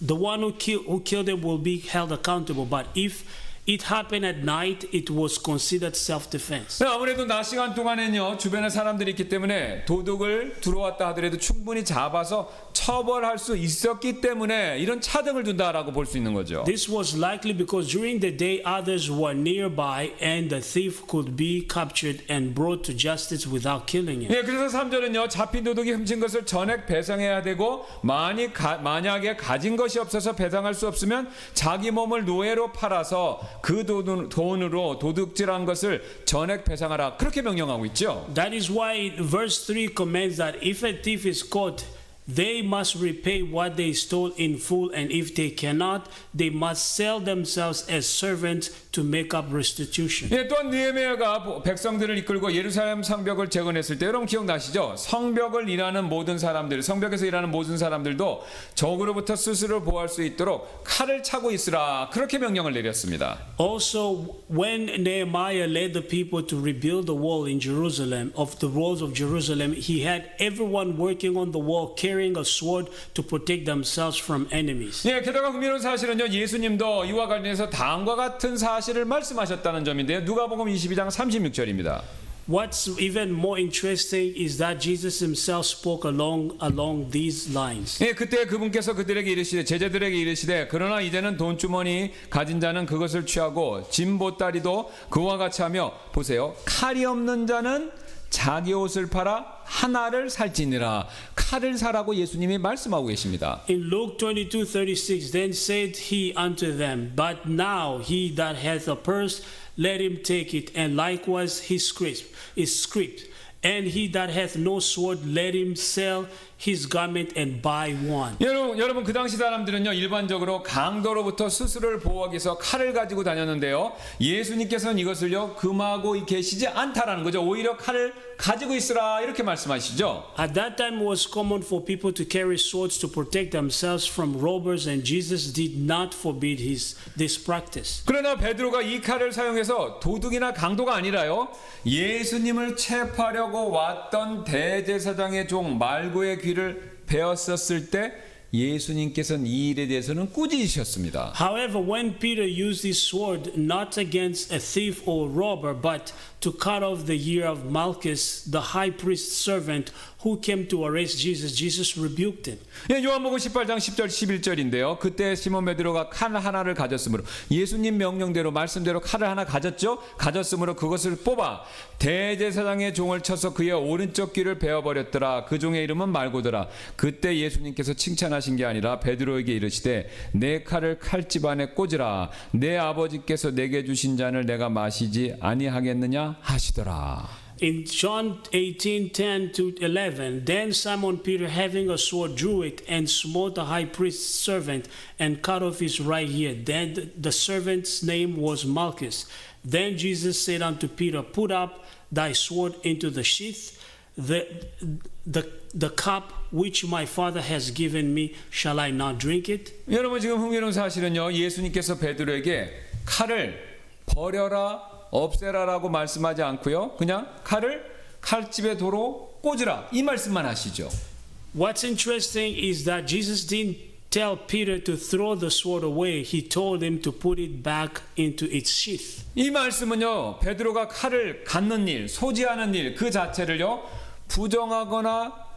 The one who killed him will be held accountable. But if it happened at night, it was considered self-defense. 아무래도 낮 시간 동안에는요 주변에 사람들이 있기 때문에 도둑을 들어왔다 하더라도 충분히 잡아서 처벌할 수 있었기 때문에 이런 차등을 둔다라고 볼 수 있는 거죠. This was likely because during the day others were nearby and the thief could be captured and brought to justice without killing him. 예, 그래서 3절은요 잡힌 도둑이 훔친 것을 전액 배상해야 되고 만약에 가진 것이 없어서 배상할 수 없으면 자기 몸을 노예로 팔아서 그 돈으로 도둑질한 것을 전액 배상하라 그렇게 명령하고 있죠. That is why verse 3 commands that if a thief is caught they must repay what they stole in full, and if they cannot, they must sell themselves as servants to make up restitution. 예, 또한 느헤미야가 백성들을 이끌고 예루살렘 성벽을 재건했을 때 여러분 기억나시죠? 성벽을 일하는 모든 사람들, 성벽에서 일하는 모든 사람들도 적으로부터 스스로 보호할 수 있도록 칼을 차고 있으라 그렇게 명령을 내렸습니다. Also, when Nehemiah led the people to rebuild the wall in Jerusalem, of the walls of Jerusalem, he had everyone working on the wall carrying a sword to protect themselves from enemies. 예, 게다가 흥미로운 사실은요, 예수님도 이와 관련해서 다음과 같은 사실을 말씀하셨다는 점인데요. 누가복음 22장 36절입니다. What's even more interesting is that Jesus himself spoke along these lines. 예, 그때 그분께서 그들에게 이르시되 제자들에게 이르시되 그러나 이제는 돈주머니 가진 자는 그것을 취하고 짐 보따리도 그와 같이 하며 보세요. 칼이 없는 자는 자기 옷을 팔아 하나를 살지니라. 칼을 사라고 예수님이 말씀하고 계십니다. In Luke 22:36, then said he unto them, but now he that hath a purse, let him take it, and likewise his scrip. And he that hath no sword, let him sell his garment and buy one. 여러분 그 당시 사람들은요 일반적으로 강도로부터 스스로를 보호하기 위해서 칼을 가지고 다녔는데요. 예수님께서는 이것을요 금하고 계시지 않다라는 거죠. 오히려 칼을 가지고 있으라 이렇게 말씀하시죠. At that time, it was common for people to carry swords to protect themselves from robbers, and Jesus did not forbid this practice. 그러나 베드로가 이 칼을 사용해서 도둑이나 강도가 아니라요 예수님을 체포하려고 왔던 대제사장의 종 말고의 귀를 베었었을 때 예수님께서는 이 일에 대해서는 꾸짖으셨습니다. However, when Peter used his sword not against a thief or robber, but to cut off the ear of Malchus, the high priest's servant who came to arrest Jesus, Jesus rebuked him. 예, 요한복음 18장 10절 11절인데요. 그때 시몬 베드로가 칼 하나를 가졌으므로 예수님 명령대로 말씀대로 칼을 하나 가졌죠. 가졌으므로 그것을 뽑아 대제사장의 종을 쳐서 그의 오른쪽 귀를 베어버렸더라. 그 종의 이름은 말고더라. 그때 예수님께서 칭찬하신 게 아니라 베드로에게 이르시되 내 칼을 칼집 안에 꽂으라. 내 아버지께서 내게 주신 잔을 내가 마시지 아니하겠느냐 하시더라. In John 18:10-11, then Simon Peter, having a sword, drew it and smote the high priest's servant and cut off his right ear. Then the servant's name was Malchus. Then Jesus said unto Peter, put up thy sword into the sheath. The cup which my Father has given me, shall I not drink it? 여러분 지금 흥미로운 사실은요. 예수님께서 베드로에게 칼을 버려라. 없애라라고 말씀하지 않고요. 그냥 칼을 칼집에 도로 꽂으라 이 말씀만 하시죠. What's interesting is that Jesus didn't tell Peter to throw the sword away. He told him to put it back into its sheath. 이 말씀은요. 베드로가 칼을 갖는 일, 소지하는 일 그 자체를요. 부정하거나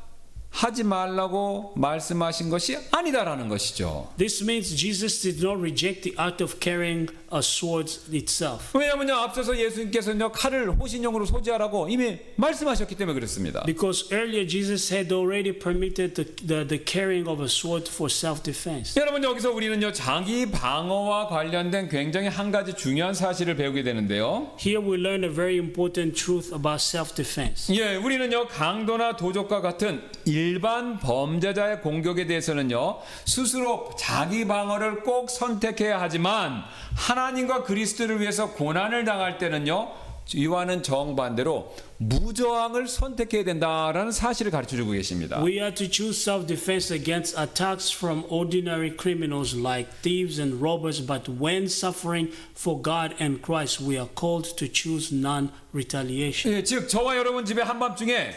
하지 말라고 말씀하신 것이 아니다라는 것이죠. This means Jesus did not reject the act of carrying a sword itself. 왜냐하면요 앞서서 예수님께서는요 칼을 호신용으로 소지하라고 이미 말씀하셨기 때문에 그렇습니다. Because earlier Jesus had already permitted the carrying of a sword for self-defense. 여러분 여기서 우리는요 자기 방어와 관련된 굉장히 한 가지 중요한 사실을 배우게 되는데요. Here we learn a very important truth about self-defense. 예, 우리는요 강도나 도적과 같은 일반 범죄자의 공격에 대해서는요 스스로 자기 방어를 꼭 선택해야 하지만 하나님과 그리스도를 위해서 고난을 당할 때는요 이와는 정반대로 무저항을 선택해야 된다라는 사실을 가르쳐주고 계십니다. We are to choose self-defense against attacks from ordinary criminals like thieves and robbers, but when suffering for God and Christ, we are called to choose non-retaliation. 예, 즉 저와 여러분 집에 한밤중에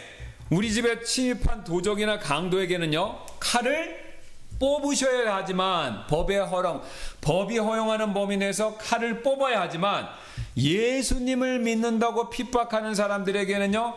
우리 집에 침입한 도적이나 강도에게는요 칼을 뽑으셔야 하지만 법이 허용하는 범위 내에서 칼을 뽑아야 하지만 예수님을 믿는다고 핍박하는 사람들에게는요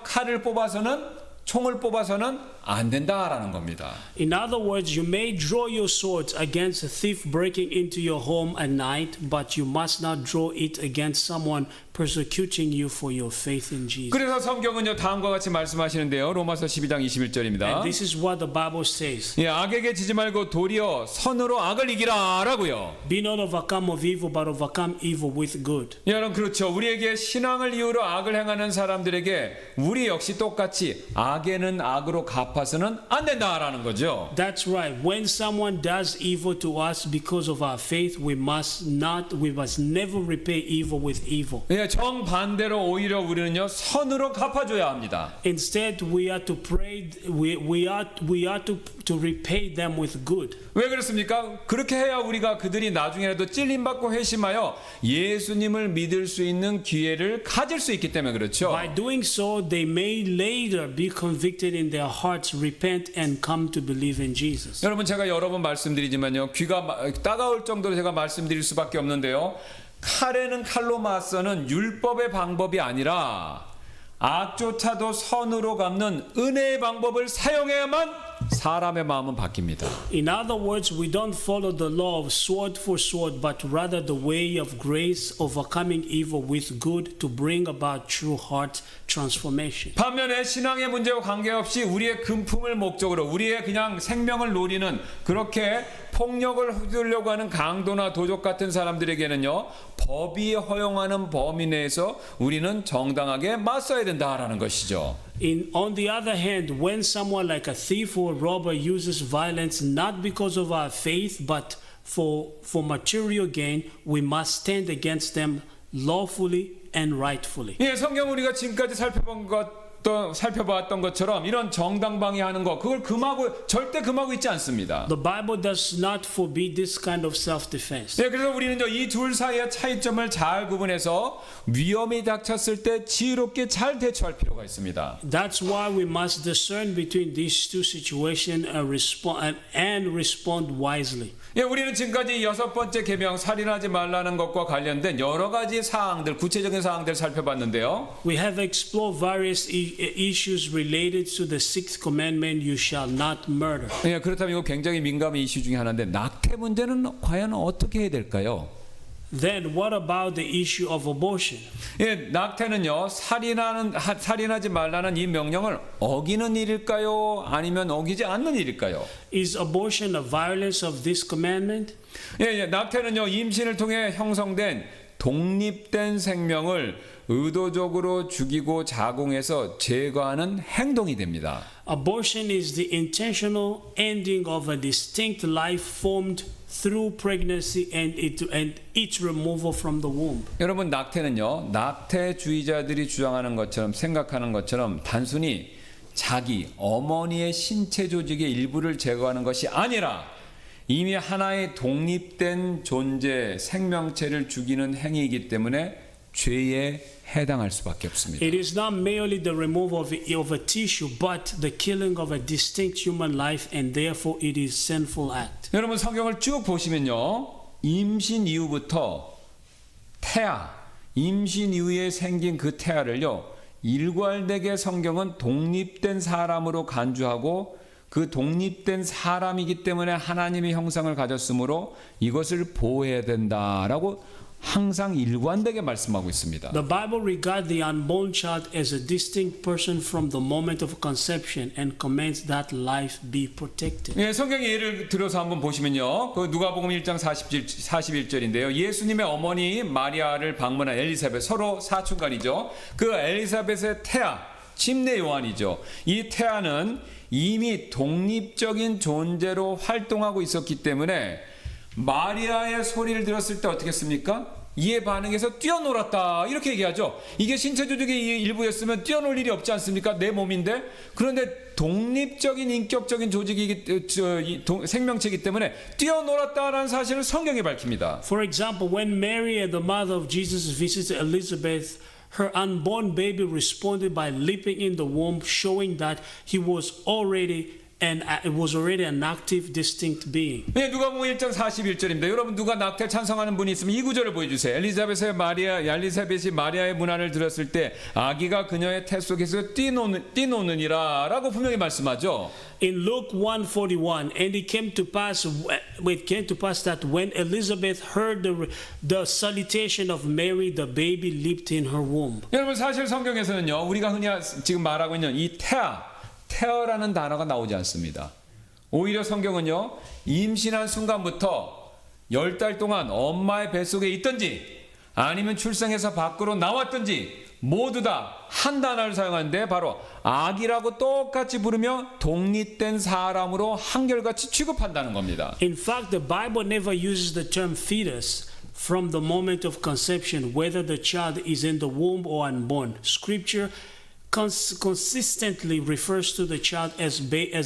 총을 뽑아서는 안 된다라는 겁니다. In other words, you may draw your swords against a thief breaking into your home at night, but you must not draw it against someone persecuting you for your faith in Jesus. 그래서 성경은요 다음과 같이 말씀하시는데요. 로마서 12장 And 21절입니다. this is what the Bible says. 예, 악에게 지지 말고 도리어 선으로 악을 이기라라고요. Be not overcome of evil, but overcome evil with good. 예, 여러분 그렇죠. 우리에게 신앙을 이유로 악을 행하는 사람들에게 우리 역시 똑같이 악에는 악으로 갚아서는 안 된다라는 거죠. That's right. When someone does evil to us because of our faith, we must never repay evil with evil. 예, 정반대로 오히려 우리는요 선으로 갚아줘야 합니다. Instead, we are to pray. We are to repay them with good. 왜 그렇습니까? 그렇게 해야 우리가 그들이 나중에라도 찔림받고 회심하여 예수님을 믿을 수 있는 기회를 가질 수 있기 때문에 그렇죠. By doing so, they may later be convicted in their hearts, repent, and come to believe in Jesus. 여러분 제가 여러 번 말씀드리지만요 귀가 따가울 정도로 제가 말씀드릴 수밖에 없는데요. 칼에는 칼로 맞서는 율법의 방법이 아니라 악조차도 선으로 갚는 은혜의 방법을 사용해야만 사람의 마음은 바뀝니다. In other words, we don't follow the law of sword for sword, but rather the way of grace, overcoming evil with good to bring about true heart transformation. 반면에 신앙의 문제와 관계없이 우리의 금품을 목적으로 우리의 그냥 생명을 노리는 그렇게 폭력을 휘두르려고 하는 강도나 도적 같은 사람들에게는요 법이 허용하는 범위 내에서 우리는 정당하게 맞서야 된다라는 것이죠. On the other hand, when someone like a thief or robber uses violence not because of our faith but for material gain, we must stand against them lawfully and rightfully. 예, 성경 우리가 지금까지 살펴봤던 것처럼 이런 정당방위하는 거 그걸 절대 금하고 있지 않습니다. The Bible does not forbid this kind of self-defense. 예, 그래서 우리는 이 둘 사이의 차이점을 잘 구분해서 위험이 닥쳤을 때 지혜롭게 잘 대처할 필요가 있습니다. That's why we must discern between these two situations and respond wisely. 예, 우리는 지금까지 6번째 계명 살인하지 말라는 것과 관련된 여러 가지 사항들, 구체적인 사항들 살펴봤는데요. We have explored various issues related to the sixth commandment, you shall not murder. 예, 그렇다면 이거 굉장히 민감한 이슈 중에 하나인데 낙태 문제는 과연 어떻게 해야 될까요? Then what about the issue of abortion? 예, 낙태는요 살인하지 말라는 이 명령을 어기는 일일까요? 아니면 어기지 않는 일일까요? Is abortion a violation of this commandment? 예, 낙태는요 임신을 통해 형성된 독립된 생명을 의도적으로 죽이고 자궁에서 제거하는 행동이 됩니다. Abortion is the intentional ending of a distinct life formed through pregnancy and its removal from the womb. 여러분 낙태는요 낙태주의자들이 주장하는 것처럼 생각하는 것처럼 단순히 자기 어머니의 신체 조직의 일부를 제거하는 것이 아니라 이미 하나의 독립된 존재 생명체를 죽이는 행위이기 때문에 죄에 해당할 수밖에 없습니다. It is not merely the removal of a tissue, but the killing of a distinct human life, and therefore it is sinful act. 여러분 성경을 쭉 보시면요 임신 이후부터 태아, 임신 이후에 생긴 그 태아를요 일괄되게 성경은 독립된 사람으로 간주하고 그 독립된 사람이기 때문에 하나님의 형상을 가졌으므로 이것을 보호해야 된다라고 항상 일관되게 말씀하고 있습니다. The Bible regards the unborn child as a distinct person from the moment of conception and commands that life be protected. 예, 성경의 예를 들어서 한번 보시면요. 그 누가복음 1장 41절인데요. 예수님의 어머니 마리아를 방문한 엘리사벳 서로 사촌간이죠. 그 엘리사벳의 태아 침례 요한이죠. 이 태아는 이미 독립적인 존재로 활동하고 있었기 때문에 마리아의 소리를 들었을 때 어떻게 했습니까? 이에 반응해서 뛰어놀았다 이렇게 얘기하죠. 이게 신체 조직의 일부였으면 뛰어놀 일이 없지 않습니까? 내 몸인데. 그런데 독립적인 인격적인 생명체이기 때문에 뛰어놀았다라는 사실을 성경이 밝힙니다. For example, when Mary and the mother of Jesus visited Elizabeth, her unborn baby responded by leaping in the womb, showing that he was already and it was already an active, distinct being. 네, 누가복음 1장 41절입니다. 여러분 누가 낙태 찬성하는 분이 있으면 이 구절을 보여주세요. 엘리사벳이 마리아의 문안을 들었을 때 아기가 그녀의 태 속에서 뛰노느니라 라고 분명히 말씀하죠. In Luke 1:41, and it came to pass that when Elizabeth heard the salutation of Mary, the baby leaped in her womb. 여러분 사실 성경에서는요, 우리가 흔히 지금 말하고 있는 이 태아라는 단어가 나오지 않습니다. 오히려 성경은요, 임신한 순간부터 10달 동안 엄마의 뱃속에 있든지 아니면 출생해서 밖으로 나왔든지 모두 다 한 단어를 사용하는데 바로 아기라고 똑같이 부르며 독립된 사람으로 한결같이 취급한다는 겁니다. In fact, the Bible never uses the term fetus from the moment of conception, whether the child is in the womb or unborn. Scripture consistently refers to the child as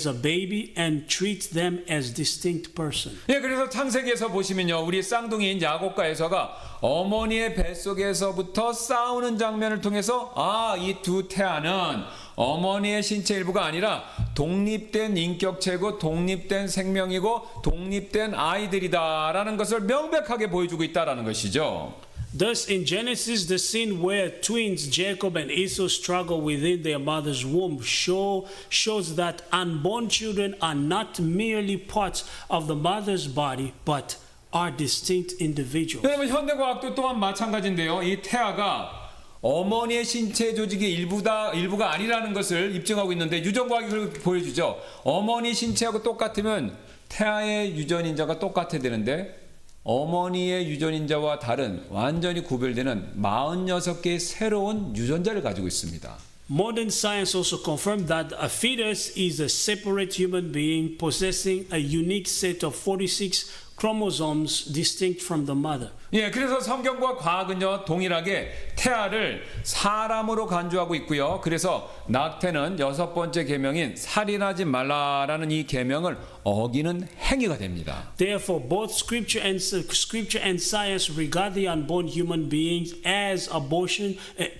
a baby and treats them as distinct person. 예, 그래서 창세기에서 보시면요, 우리 쌍둥이인 야곱과 에서가 어머니의 뱃속에서부터 싸우는 장면을 통해서 이 두 태아는 어머니의 신체 일부가 아니라 독립된 인격체고 독립된 생명이고 독립된 아이들이다라는 것을 명백하게 보여주고 있다라는 것이죠. Thus, in Genesis, the scene where twins Jacob and Esau struggle within their mother's womb shows that unborn children are not merely parts of the mother's body, but are distinct individuals. 여러분 현대과학도 또한 마찬가지인데요. 이 태아가 어머니의 신체 조직의 일부가 아니라는 것을 입증하고 있는데 유전과학이 그걸 보여주죠. 어머니 신체하고 똑같으면 태아의 유전인자가 똑같아야 되는데 어머니의 유전인자와 다른 완전히 구별되는 46개의 새로운 유전자를 가지고 있습니다. Modern science also confirmed that a fetus is a separate human being possessing a unique set of 46 chromosomes distinct from the mother. 예, 그래서 성경과 과학은요 동일하게 태아를 사람으로 간주하고 있고요. 그래서 낙태는 6번째 계명인 살인하지 말라라는 이 계명을 어기는 행위가 됩니다. Therefore, both Scripture and science regard the unborn human beings as abortion,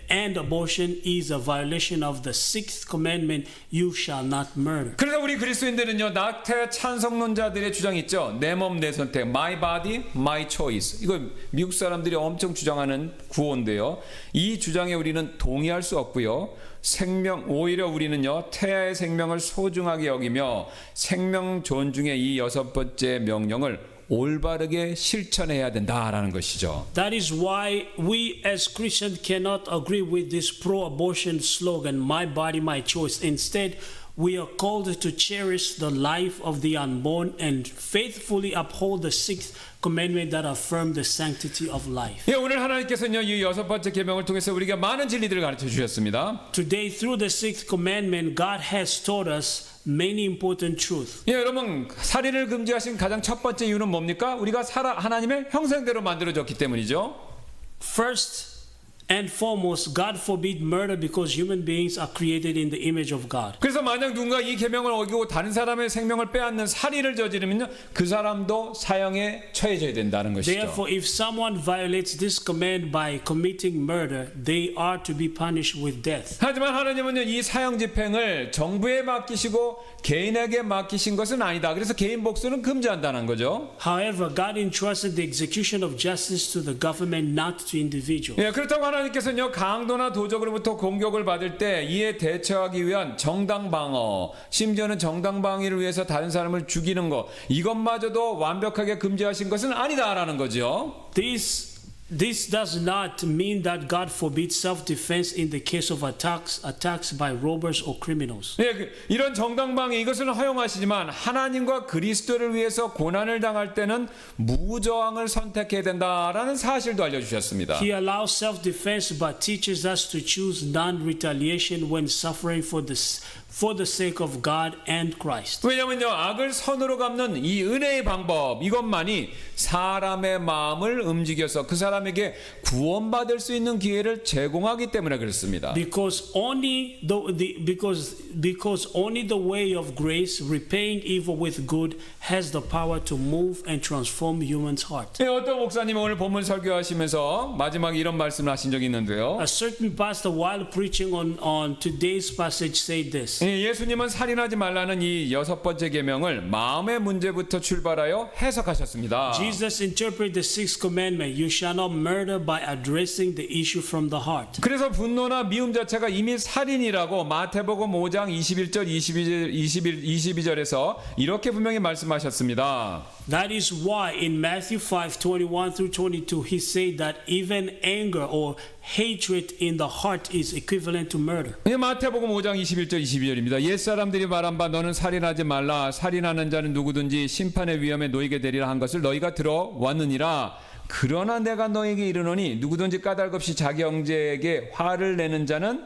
and abortion is a violation of the sixth commandment: "You shall not murder." 그래서 우리 그리스도인들은요 낙태 찬성론자들의 주장이 있죠. 내 몸 내 선택, my body, my choice. 이거 미국 사람들이 엄청 주장하는 구호인데요. 이 주장에 우리는 동의할 수 없고요. 오히려 우리는요 태아의 생명을 소중하게 여기며 생명 존중의 이 6번째 명령을 올바르게 실천해야 된다라는 것이죠. That is why we as Christians cannot agree with this pro-abortion slogan, "My body, my choice." Instead, we are called to cherish the life of the unborn and faithfully uphold the sixth commandment that affirm the sanctity of life. 예, 오늘 하나님께서는요 이 6번째 계명을 통해서 우리가 많은 진리들을 가르쳐 주셨습니다. Today, through the sixth commandment, God has taught us many important truths. 예, 여러분 살인을 금지하신 가장 첫 번째 이유는 뭡니까? 우리가 하나님의 형상대로 만들어졌기 때문이죠. First and foremost, God forbid murder because human beings are created in the image of God. 그래서 만약 누군가 이 계명을 어기고 다른 사람의 생명을 빼앗는 살인을 저지르면요 그 사람도 사형에 처해져야 된다는 것이죠. Therefore, if someone violates this command by committing murder, they are to be punished with death. 하지만 하나님은요 이 사형 집행을 정부에 맡기시고 개인에게 맡기신 것은 아니다. 그래서 개인 복수는 금지한다는 거죠. However, God entrusted the execution of justice to the government, not to individuals. 예, 그렇다고 하나님께서는요 강도나 도적으로부터 공격을 받을 때 이에 대처하기 위한 정당 방어, 심지어는 정당 방위를 위해서 다른 사람을 죽이는 것 이것마저도 완벽하게 금지하신 것은 아니다라는 거죠. This does not mean that God forbids self-defense in the case of attacks by robbers or criminals. 예, 이런 정당 방위 이것을 허용하시지만 하나님과 그리스도를 위해서 고난을 당할 때는 무저항을 선택해야 된다라는 사실도 알려주셨습니다. He allows self-defense but teaches us to choose non-retaliation when suffering for the sake of God and Christ. 왜냐면요 악을 선으로 갚는 이 은혜의 방법 이것만이 사람의 마음을 움직여서 그 사람에게 구원받을 수 있는 기회를 제공하기 때문에 그렇습니다. Because only the way of grace, repaying evil with good, has the power to move and transform human's heart. 네, 어떤 목사님이 오늘 본문 설교하시면서 마지막에 이런 말씀을 하신 적이 있는데요. A certain pastor, while preaching on today's passage, said this. 예수님은 살인하지 말라는 이 6번째 계명을 마음의 문제부터 출발하여 해석하셨습니다. Jesus interpreted the sixth commandment, you shall not murder, by addressing the issue from the heart. 그래서 분노나 미움 자체가 이미 살인이라고 마태복음 5장 21절 22절에서 이렇게 분명히 말씀하셨습니다. That is why in Matthew 5:21 through 22 he said that even anger or hatred in the heart is equivalent to murder. 마태복음 5장 21절 22절입니다. 옛사람들이 말한 바 너는 살인하지 말라. 살인하는 자는 누구든지 심판의 위험에 놓이게 되리라 한 것을 너희가 들어왔느니라. 그러나 내가 너에게 이르노니 누구든지 까닭없이 자기 형제에게 화를 내는 자는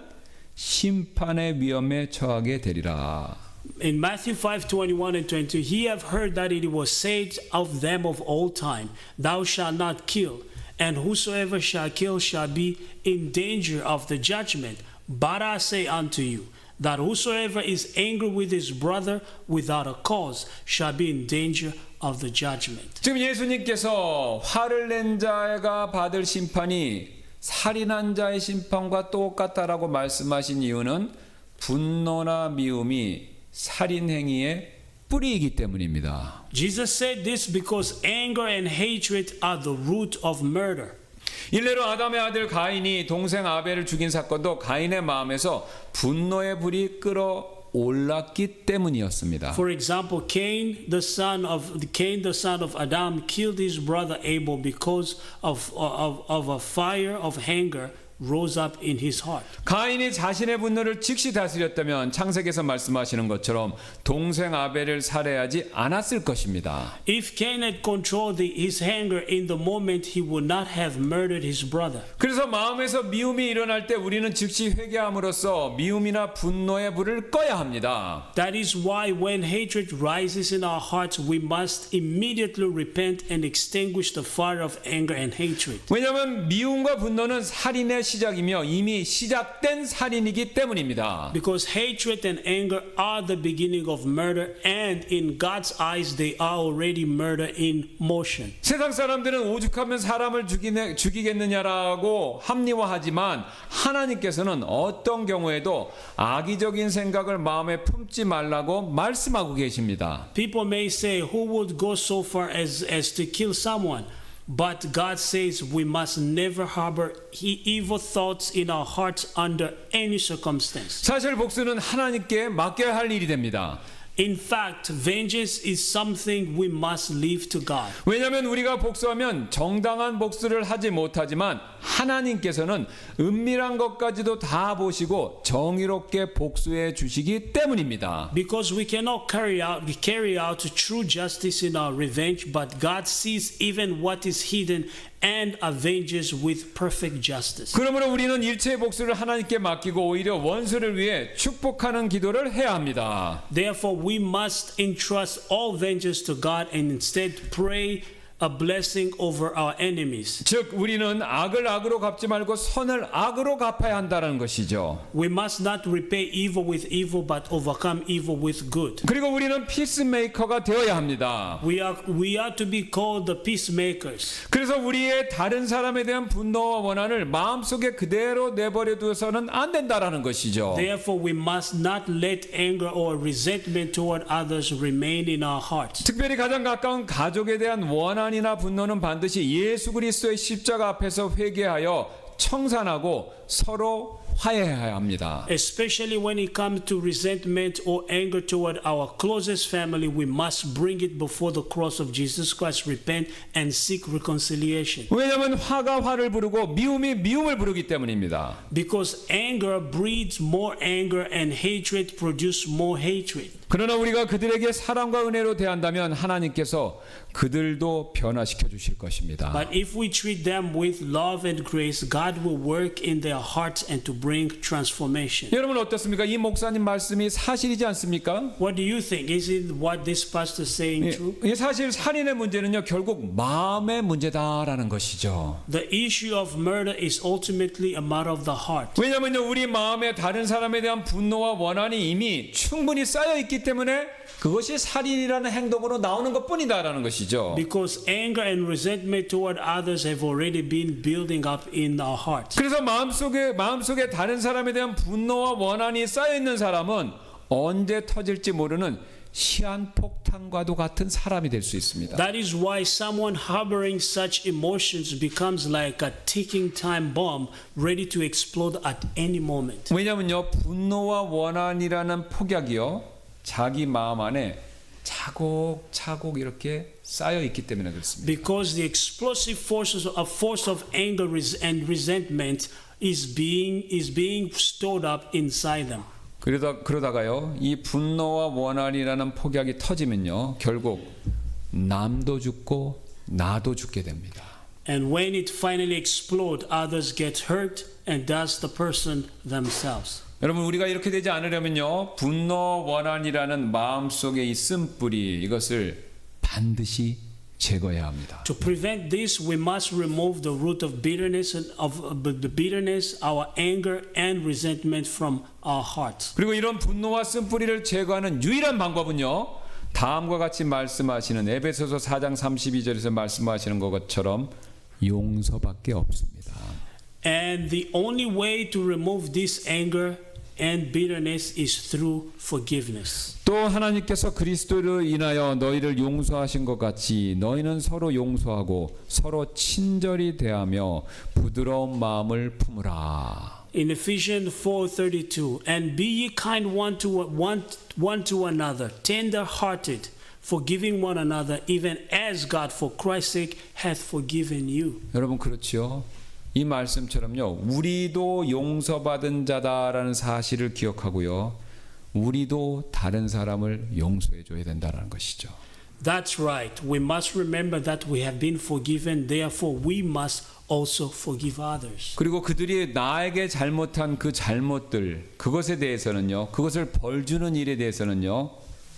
심판의 위험에 처하게 되리라. In Matthew 5:21 and 22, he have heard that it was said of them of old time, thou shalt not kill, and whosoever shall kill shall be in danger of the judgment. But I say unto you, that whosoever is angry with his brother without a cause shall be in danger of the judgment. 지금 예수님께서 화를 낸 자가 받을 심판이 살인한 자의 심판과 똑같다라고 말씀하신 이유는 분노나 미움이 살인 행위의 뿌리이기 때문입니다. Jesus said this because anger and hatred are the root of murder. 일례로 아담의 아들 가인이 동생 아벨을 죽인 사건도 가인의 마음에서 분노의 불이 끓어올랐기 때문이었습니다. For example, Cain, the son of Adam, killed his brother Abel because of a fire of anger rose up in his heart. 가인이 자신의 분노를 즉시 다스렸다면 창세기에서 말씀하시는 것처럼 동생 아벨을 살해하지 않았을 것입니다. If Cain had controlled his anger in the moment, he would not have murdered his brother. 그래서 마음에서 미움이 일어날 때 우리는 즉시 회개함으로써 미움이나 분노의 불을 꺼야 합니다. That is why when hatred rises in our hearts, we must immediately repent and extinguish the fire of anger and hatred. 왜냐하면 미움과 분노는 살인의 시작이며 이미 시작된 살인이기 때문입니다. Because hatred and anger are the beginning of murder, and in God's eyes they are already murder in motion. 세상 사람들은 오죽하면 사람을 죽이겠느냐라고 합리화하지만 하나님께서는 어떤 경우에도 악의적인 생각을 마음에 품지 말라고 말씀하고 계십니다. People may say, who would go so far as to kill someone? But God says we must never harbor evil thoughts in our hearts under any circumstance. 사실 복수는 하나님께 맡겨야 할 일이 됩니다. In fact, vengeance is something we must leave to God. 왜냐하면 우리가 복수하면 정당한 복수를 하지 못하지만 하나님께서는 은밀한 것까지도 다 보시고 정의롭게 복수해 주시기 때문입니다. Because we cannot carry out true justice in our revenge, but God sees even what is hidden and avenges with perfect justice. 그러므로 우리는 일체의 복수를 하나님께 맡기고 오히려 원수를 위해 축복하는 기도를 해야 합니다. Therefore, we must entrust all vengeance to God and instead pray a blessing over our enemies. 즉 우리는 악을 악으로 갚지 말고 선을 악으로 갚아야 한다는 것이죠. We must not repay evil with evil, but overcome evil with good. 그리고 우리는 피스메이커가 되어야 합니다. We are to be called the peacemakers. 그래서 우리의 다른 사람에 대한 분노와 원한을 마음속에 그대로 내버려 두어서는 안 된다라는 것이죠. Therefore, we must not let anger or resentment toward others remain in our hearts. 특별히 가장 가까운 가족에 대한 원한이나 분노는 반드시 예수 그리스도의 십자가 앞에서 회개하여 청산하고 서로 화해해야 합니다. Especially when it comes to resentment or anger toward our closest family, we must bring it before the cross of Jesus Christ, repent and seek reconciliation. 왜냐하면 화가 화를 부르고 미움이 미움을 부르기 때문입니다. Because anger breeds more anger and hatred produces more hatred. 그러나 우리가 그들에게 사랑과 은혜로 대한다면 하나님께서 그들도 변화시켜 주실 것입니다. But if we treat them with love and grace, God will work in their hearts and to bring transformation. 여러분 어떻습니까? 이 목사님 말씀이 사실이지 않습니까? What do you think? Is it what this pastor is saying true? 사실 살인의 문제는요 결국 마음의 문제다라는 것이죠. The issue of murder is ultimately a matter of the heart. 왜냐하면요 우리 마음에 다른 사람에 대한 분노와 원한이 이미 충분히 쌓여 있기 때문에 그것이 살인이라는 행동으로 나오는 것뿐이다라는 것이죠. Because anger and resentment toward others have already been building up in our hearts. 그래서 마음속에 다른 사람에 대한 분노와 원한이 쌓여 있는 사람은 언제 터질지 모르는 시한폭탄과도 같은 사람이 될 수 있습니다. That is why someone harboring such emotions becomes like a ticking time bomb ready to explode at any moment. 왜냐면요, 분노와 원한이라는 폭약이요, 자기 마음 안에 차곡차곡 이렇게 쌓여 있기 때문에 그렇습니다. Because the explosive force of anger and resentment is being stored up inside them. 그러다가요, 이 분노와 원한이라는 폭약이 터지면요, 결국 남도 죽고 나도 죽게 됩니다. And when it finally explodes, others get hurt, and thus the person themselves. 여러분, 우리가 이렇게 되지 않으려면요, 분노, 원한이라는 마음속에 이 쓴뿌리, 이것을 반드시 제거해야 합니다. To prevent this, we must remove the root of bitterness, our anger and resentment from our hearts. 그리고 이런 분노와 쓴뿌리를 제거하는 유일한 방법은요, 다음과 같이 말씀하시는 에베소서 4장 32절에서 말씀하시는 것처럼 용서밖에 없습니다. And the only way to remove this anger and bitterness is through forgiveness. 또 하나님께서 그리스도로 인하여 너희를 용서하신 것 같이 너희는 서로 용서하고 서로 친절히 대하며 부드러운 마음을 품으라. In Ephesians 4:32, and be ye kind one to another, tender-hearted, forgiving one another, even as God for Christ's sake hath forgiven you. 여러분, 그렇지요? 이 말씀처럼요, 우리도 용서받은 자다라는 사실을 기억하고요, 우리도 다른 사람을 용서해 줘야 된다는 것이죠. That's right. We must remember that we have been forgiven. Therefore, we must also forgive others. 그리고 그들이 나에게 잘못한 그 잘못들, 그것에 대해서는요, 그것을 벌주는 일에 대해서는요,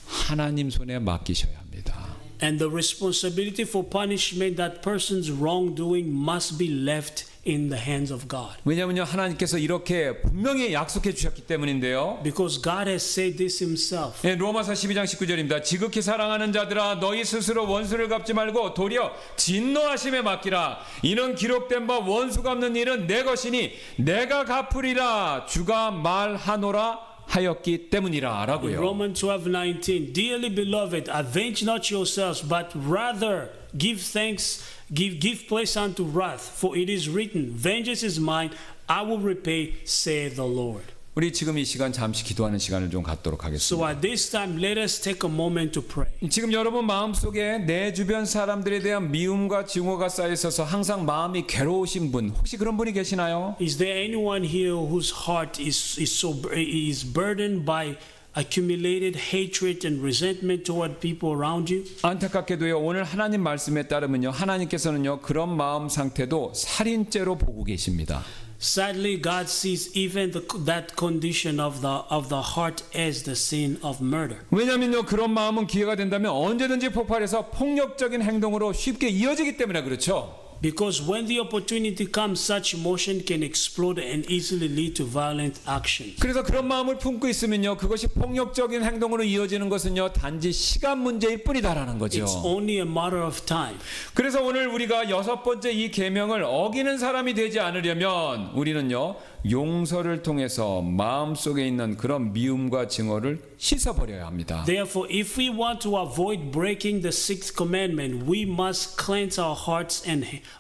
하나님 손에 맡기셔야 합니다. And the responsibility for punishment that person's wrongdoing must be left in the hands of God. 왜냐하면요, 하나님께서 이렇게 분명히 약속해 주셨기 때문인데요. Because God has said this himself. 네, 로마서 12장 19절입니다. 지극히 사랑하는 자들아, 너희 스스로 원수를 갚지 말고 도리어 진노하심에 맡기라. 이는 기록된 바 원수 갚는 일은 내 것이니 내가 갚으리라. 주가 말하노라 하였기 때문이라. In 라고요. Romans 12:19, dearly beloved, avenge not yourselves, but rather give thanks, give place unto wrath, for it is written, vengeance is mine, I will repay, saith the Lord. 우리 지금 이 시간 잠시 기도하는 시간을 좀 갖도록 So 하겠습니다. at this time, let us take a moment to pray. 지금 여러분 마음속에 내 주변 사람들에 대한 미움과 증오가 쌓여 있어서 항상 마음이 괴로우신 분, 혹시 그런 분이 계시나요? Is there anyone here whose heart is burdened by accumulated hatred and resentment toward people around you? 안타깝게도요, 오늘 하나님 말씀에 따르면요, 하나님께서는요, 그런 마음 상태도 살인죄로 보고 계십니다. Sadly, God sees even that condition of the heart as the sin of murder. 왜냐면요, 그런 마음은 기회가 된다면 언제든지 폭발해서 폭력적인 행동으로 쉽게 이어지기 때문에 그렇죠. Because when the opportunity comes, such emotion can explode and easily lead to violent action. 그래서 그런 마음을 품고 있으면요, 그것이 폭력적인 행동으로 이어지는 것은요, 단지 시간 문제일 뿐이다라는 거죠. It's only a matter of time. 그래서 오늘 우리가 6번째 이 계명을 어기는 사람이 되지 않으려면 우리는요, 용서를 통해서 마음속에 있는 그런 미움과 증오를 씻어버려야 합니다. Therefore, if we want to avoid breaking the sixth commandment, we must cleanse our hearts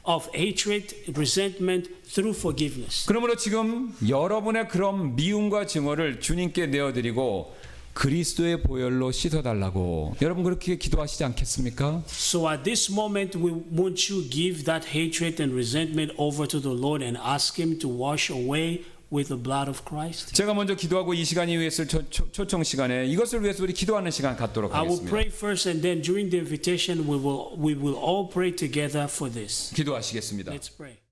of hatred, resentment through forgiveness. 그러므로 지금 여러분의 그런 미움과 증오를 주님께 내어드리고 그리스도의 보혈로 씻어달라고 여러분 그렇게 기도하시지 않겠습니까? So at this moment, won't you give that hatred and resentment over to the Lord and ask Him to wash away with the blood of Christ? 제가 먼저 기도하고 이 시간이 위해서 초청 시간에 이것을 위해서 우리 기도하는 시간 갖도록 I will 하겠습니다. pray first, and then during the invitation, we will all pray together for this. 기도하시겠습니다. Let's pray.